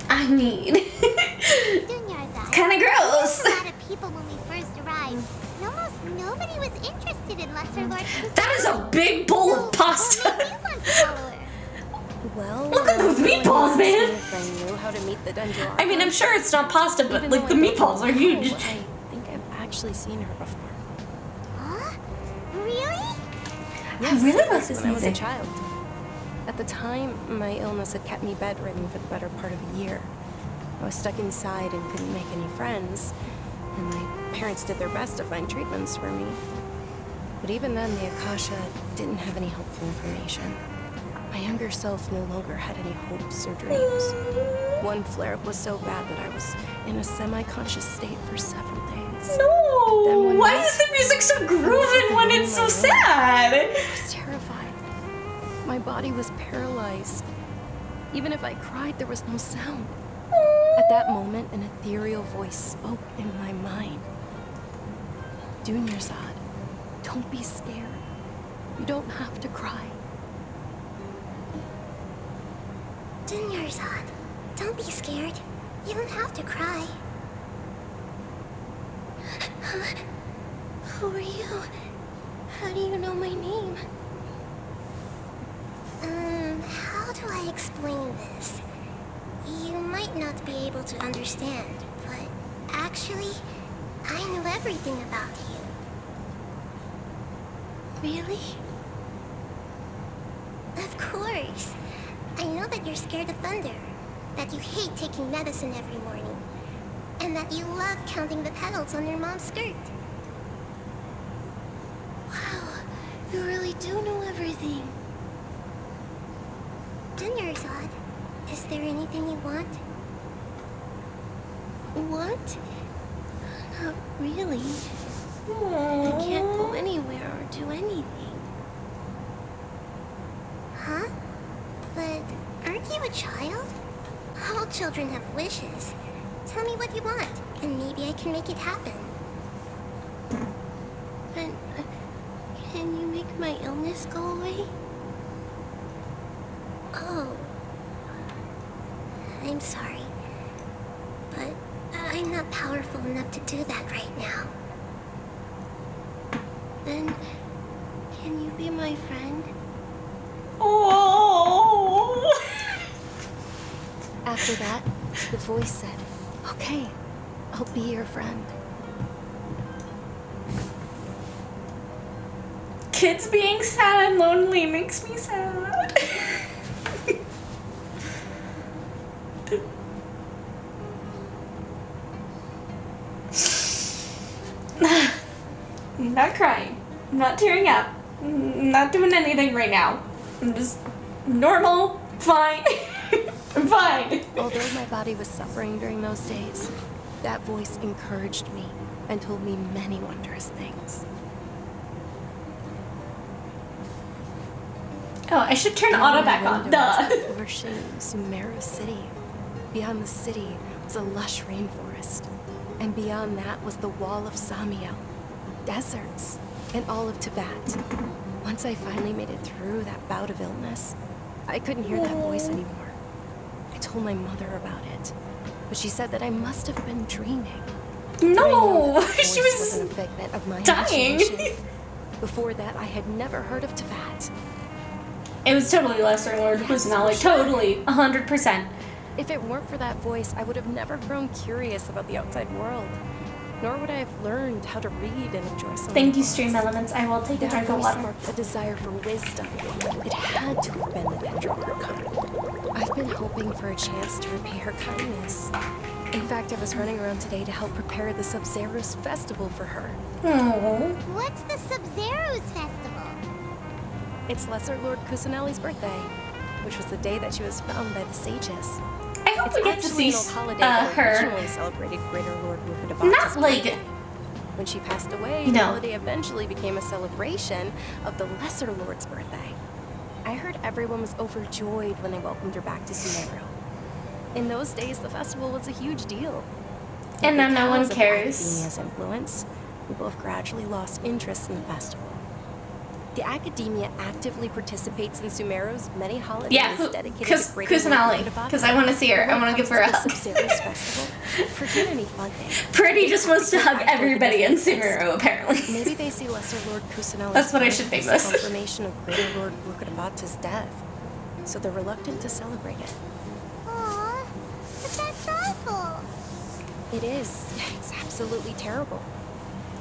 I mean, kind of gross. A lot of people when we first arrived, and almost nobody was interested in Lesser Lord Kusanali. That is a big bowl of pasta. Well, Look at those meatballs, man. If I knew how to meet the Dendro I mean, I'm sure it's not pasta, but Even like the though I meatballs don't are huge. know, I think I've actually seen her before. Huh? Really? I really love This this when I was a music. child. At the time, my illness had kept me bedridden for the better part of a year. I was stuck inside and couldn't make any friends, and my parents did their best to find treatments for me. But even then, the Akasha didn't have any helpful information. My younger self no longer had any hopes or dreams. One flare-up was so bad that I was in a semi-conscious state for several days. No! Then one Why night, is the music so grooving when it's so sad? I was terrified. My body was paralyzed. Even if I cried, there was no sound. At that moment, an ethereal voice spoke in my mind. Dunyarzad, don't be scared. You don't have to cry. Dunyarzad, don't be scared. You don't have to cry. Who are you? How do you know my name? How do I explain this? You might not be able to understand, but actually, I know everything about you. Really? Of course. I know that you're scared of thunder, that you hate taking medicine every morning, and that you love counting the petals on your mom's skirt. Wow, you really do know everything. Dunyarzad, is there anything you want? Want? Not really. I can't go anywhere or do anything. Huh? But aren't you a child? All children have wishes. Tell me what you want, and maybe I can make it happen. But can you make my illness go away? Oh. I'm sorry. But I'm not powerful enough to do that right now. Then, can you be my friend? Oh. After that, the voice said, "Okay, I'll be your friend." Kids being sad and lonely makes me sad. I'm not crying. I'm not tearing up. I'm not doing anything right now. I'm just normal, fine. I'm fine. Although my body was suffering during those days, that voice encouraged me and told me many wondrous things. Oh, I should turn auto back on. Duh. The flourishing Sumeru city. Beyond the city was a lush rainforest. And beyond that was the wall of Samiel. Deserts. And all of Tibet. Once I finally made it through that bout of illness, I couldn't hear that voice anymore. I told my mother about it, but she said that I must have been dreaming. No, she was a figment of my dying. imagination. Before that, I had never heard of Tibet. It was totally Lesser Lord Kusanali. Totally, 100%. If it weren't for that voice, I would have never grown curious about the outside world. Nor would I have learned how to read and enjoy some. Thank you, Stream Elements. I will take a drink of water. Sparked a desire for wisdom. It had to have been the Dendro Archon. I've been hoping for a chance to repay her kindness. In fact, I was running around today to help prepare the Sub-Zero's festival for her. Aww. What's the Sub-Zero's festival? It's Lesser Lord Kusanali's birthday, which was the day that she was found by the sages. I hope we get to see her. Originally celebrated Greater Lord Not like. When she passed away, No. the holiday eventually became a celebration of the Lesser Lord's birthday. I heard everyone was overjoyed when they welcomed her back to Sumeru. In those days, the festival was a huge deal. And now no one Because of cares. Academia's influence, people have gradually lost interest in the festival. The Academia actively participates in Sumeru's many holidays dedicated to Greater Kusanali, Lord because I want to see her. I want to give her a hug. Forget any fun thing. Pruitii just wants to hug everybody in Sumeru, apparently. Maybe they see Lesser Lord Kusanali's That's what I should think this. confirmation of Greater Lord Rukkhadabhata's death, so they're reluctant to celebrate it. Aww, but that's awful. It is. It's absolutely terrible.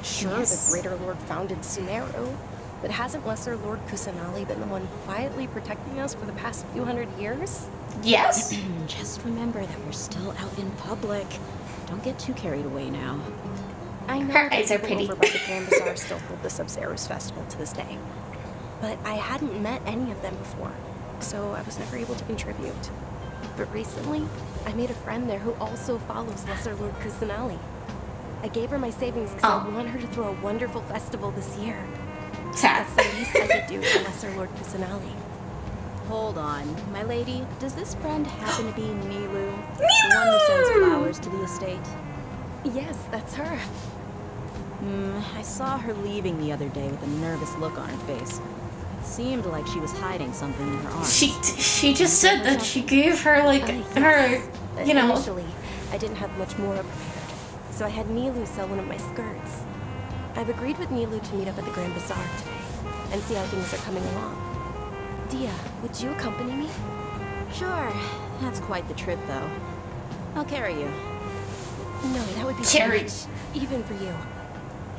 Sure, the Greater Lord founded Sumeru, but hasn't Lesser Lord Kusanali been the one quietly protecting us for the past few hundred years? Yes. Just remember that we're still out in public. Don't get too carried away now. I know Her that eyes are people pretty. over by the Grand Bazaar still hold the Sub-Zero's festival to this day. But I hadn't met any of them before, so I was never able to contribute. But recently, I made a friend there who also follows Lesser Lord Kusanali. I gave her my savings because I want her to throw a wonderful festival this year. Sad. That's the least I could do for Lesser Lord Kusanali. Hold on, my lady. Does this friend happen to be Nilu? The one who sends flowers to the estate? Yes, that's her. I saw her leaving the other day with a nervous look on her face. It seemed like she was hiding something in her arms. She just said that she gave her like her, you know. Initially, I didn't have much more prepared, so I had Nilu sell one of my skirts. I've agreed with Nilu to meet up at the Grand Bazaar today and see how things are coming along. Dia, would you accompany me? Sure. That's quite the trip, though. I'll carry you. No, that would be too much, even for you.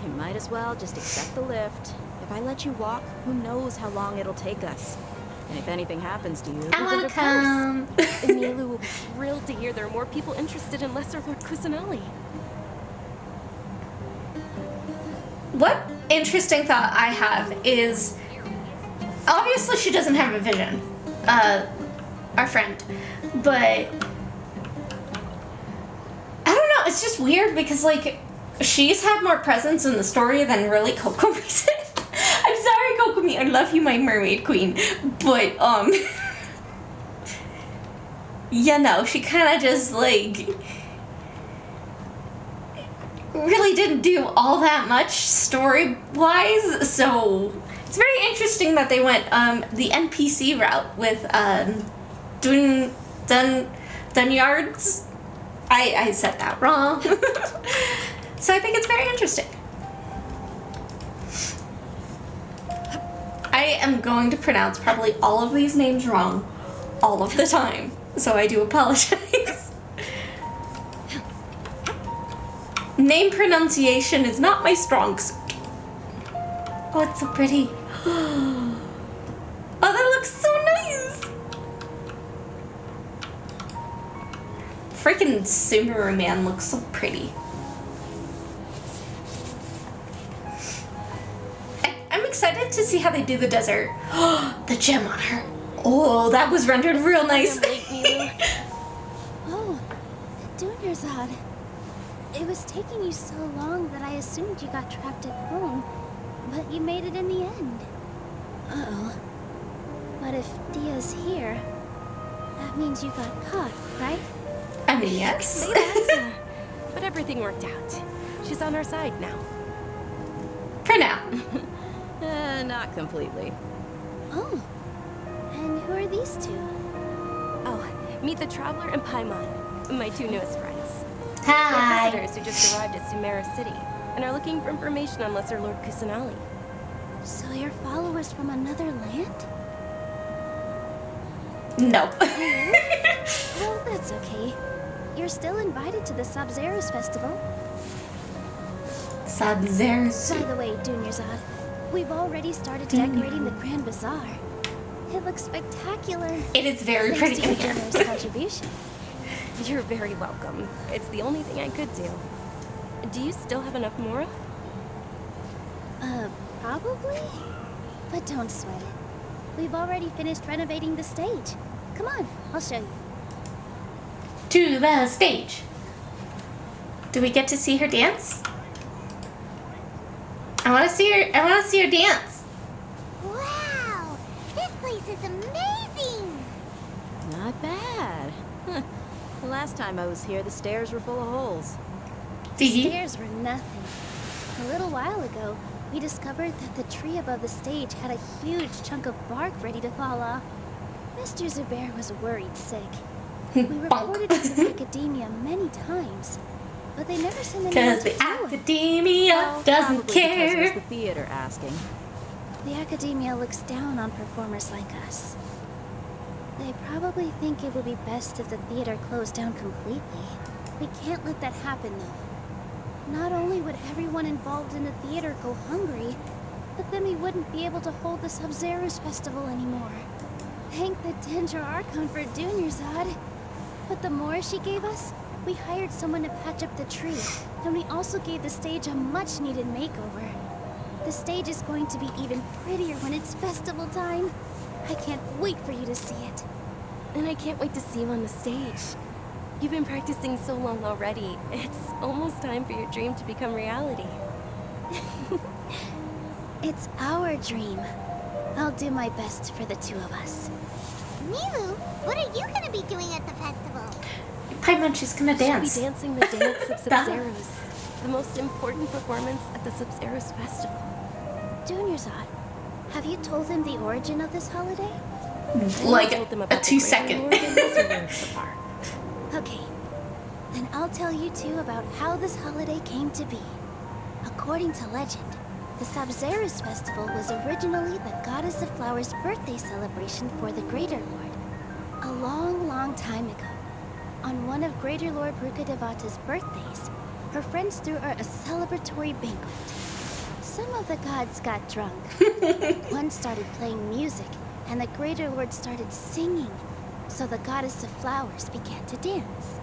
You might as well just accept the lift. If I let you walk, who knows how long it'll take us. And if anything happens to you, I wanna come. Nilu will be thrilled to hear there are more people interested in Lesser Lord Kusanali. What interesting thought I have is, obviously she doesn't have a vision, our friend, but I don't know, it's just weird because like she's had more presence in the story than really Kokomi's. I'm sorry, Kokomi, I love you, my mermaid queen, but you know, she kind of just like really didn't do all that much story-wise, so it's very interesting that they went the NPC route with Dunyards. I said that wrong. So I think it's very interesting. I am going to pronounce probably all of these names wrong all of the time, so I do apologize. Name pronunciation is not my strong suit. Oh, it's so pretty. Oh, that looks so nice. Freaking Sumeru man looks so pretty. I'm excited to see how they do the desert. The gem on her. Oh, that was rendered real nice. Oh, Dunyazad. It was taking you so long that I assumed you got trapped at home, but you made it in the end. Uh-oh. But if Dia's here, that means you got caught, right? I mean, yes. But everything worked out. She's on our side now. For now. Not completely. Oh. And who are these two? Oh, meet the Traveler and Paimon, my two newest friends. Hi. They're visitors who just arrived at Sumeru City and are looking for information on Lesser Lord Kusanali. So you're followers from another land? No. Well, that's okay. You're still invited to the Sabzeruz festival. Sabzeruz. By the way, Dunyazad, we've already started decorating the Grand Bazaar. It looks spectacular. It is very Thanks pretty in to here. your generous contribution. You're very welcome. It's the only thing I could do. Do you still have enough Mora? Probably? But don't sweat it. We've already finished renovating the stage. Come on, I'll show you. To the stage. Do we get to see her dance? I want to see her. I want to see her dance. Wow! This place is amazing! Not bad. The last time I was here, the stairs were full of holes. The stairs were nothing. A little while ago, we discovered that the tree above the stage had a huge chunk of bark ready to fall off. Mr. Zubair was worried sick. We reported it to the academia many times, but they never sent anyone Because to the do it. academia doesn't Probably because it was care. the theater asking. The academia looks down on performers like us. They probably think it would be best if the theater closed down completely. We can't let that happen, though. Not only would everyone involved in the theater go hungry, but then we wouldn't be able to hold the Sabzeruz festival anymore. Thank the Dendra Archon for Dunyazad. But the more she gave us, we hired someone to patch up the tree, and we also gave the stage a much-needed makeover. The stage is going to be even prettier when it's festival time. I can't wait for you to see it. And I can't wait to see you on the stage. You've been practicing so long already. It's almost time for your dream to become reality. It's our dream. I'll do my best for the two of us. Milu, what are you gonna be doing at the festival? Paimon, she's gonna dance. She'll be dancing the dance of Sub-Zeros, the most important performance at the Sub-Zeros festival. Junior-Zod, have you told him the origin of this holiday? Like a 2-second. Okay, then I'll tell you two about how this holiday came to be. According to legend, the Sub-Zeros festival was originally the Goddess of Flowers' birthday celebration for the Greater Lord. A long, long time ago, on one of Greater Lord Rukkhadevata's birthdays, her friends threw her a celebratory banquet. Some of the gods got drunk. One started playing music, and the Greater Lord started singing, so the Goddess of Flowers began to dance.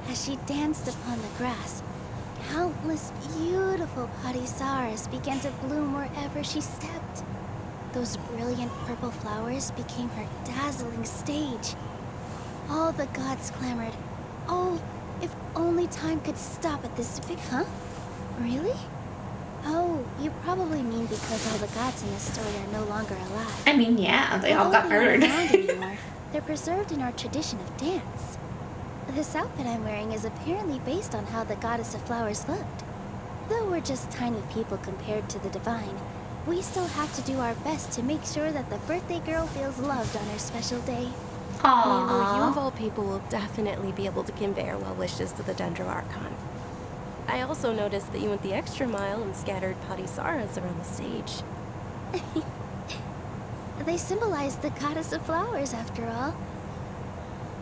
As she danced upon the grass, countless beautiful parisaras began to bloom wherever she stepped. Those brilliant purple flowers became her dazzling stage. All the gods clamored, "Oh, if only time could stop at this Huh? Really? Oh, you probably mean because all the gods in this story are no longer alive. I mean, yeah, they all got murdered. They're preserved in our tradition of dance. This outfit I'm wearing is apparently based on how the Goddess of Flowers looked. Though we're just tiny people compared to the divine, we still have to do our best to make sure that the birthday girl feels loved on her special day. Milu, you of all people will definitely be able to convey our well wishes to the Dendro Archon. I also noticed that you went the extra mile and scattered parisaras around the stage. They symbolize the Goddess of Flowers, after all.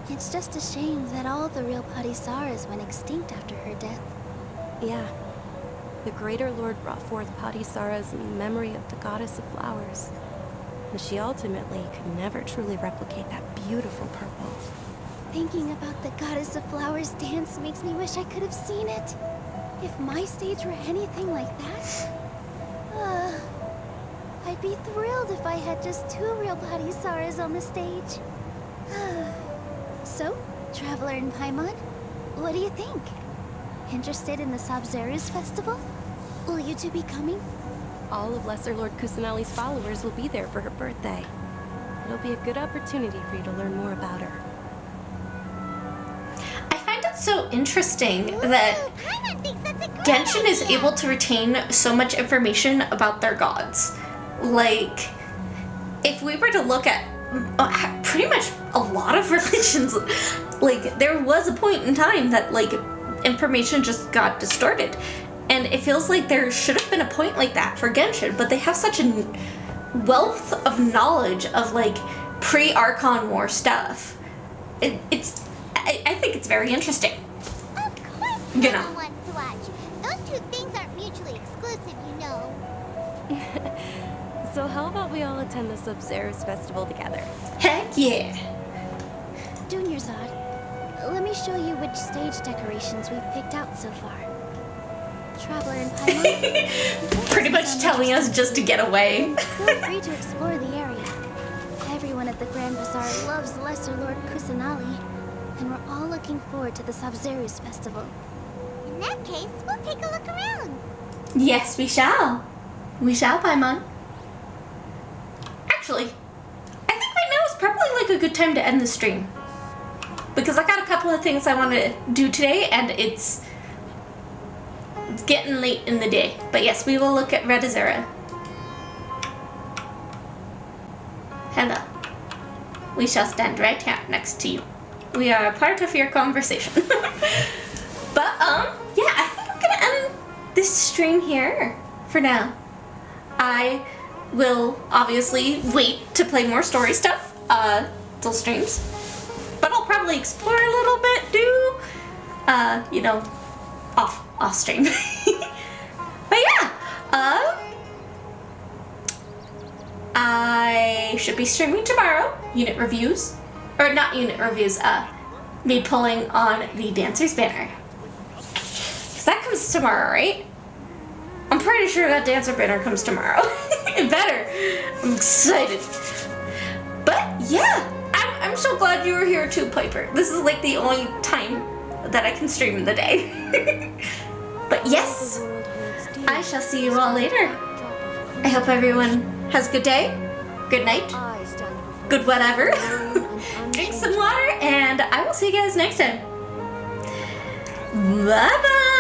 It's just a shame that all the real parisaras went extinct after her death. Yeah. The Greater Lord brought forth parisaras in memory of the Goddess of Flowers. And she ultimately could never truly replicate that beautiful purple. Thinking about the Goddess of Flowers dance makes me wish I could have seen it. If my stage were anything like that, I'd be thrilled if I had just 2 real parisaras on the stage. So, Traveler and Paimon, what do you think? Interested in the Sub-Zeros festival? Will you two be coming? All of Lesser Lord Kusanali's followers will be there for her birthday. It'll be a good opportunity for you to learn more about her. I find it so interesting that Genshin is able to retain so much information about their gods. Like, if we were to look at pretty much a lot of religions, like, there was a point in time that, like, information just got distorted. And it feels like there should have been a point like that for Genshin, but they have such a wealth of knowledge of, like, pre-Archon War stuff. I think it's very interesting. Of course, you know. Wants to watch. Those two things aren't mutually exclusive, you know. So how about we all attend the Sub-Zeros festival together? Heck yeah! Junior-Zod, let me show you which stage decorations we've picked out so far. Traveler and Paimon, pretty much telling us just to get away. Feel free to explore the area. Everyone at the Grand Bazaar loves Lesser Lord Kusanali, and we're all looking forward to the Sub-Zeros festival. In that case, we'll take a look around. Yes, we shall. We shall, Paimon. Actually, I think right now is probably like a good time to end the stream. Because I got a couple of things I want to do today, and it's getting late in the day. But yes, we will look at Red Azura. Hello. We shall stand right here next to you. We are a part of your conversation. But, yeah, I think I'm gonna end this stream here for now. I will obviously wait to play more story stuff, till streams. But I'll probably explore a little bit, you know, off stream. But yeah, I should be streaming tomorrow, unit reviews, or not unit reviews, me pulling on the Dancer's banner. Cause that comes tomorrow, right? I'm pretty sure that Dancer banner comes tomorrow. It better. I'm excited. But yeah, I'm so glad you were here too, Piper. This is like the only time that I can stream in the day. But yes, I shall see you all later. I hope everyone has a good day, good night, good whatever. Drink some water, and I will see you guys next time. Bye-bye.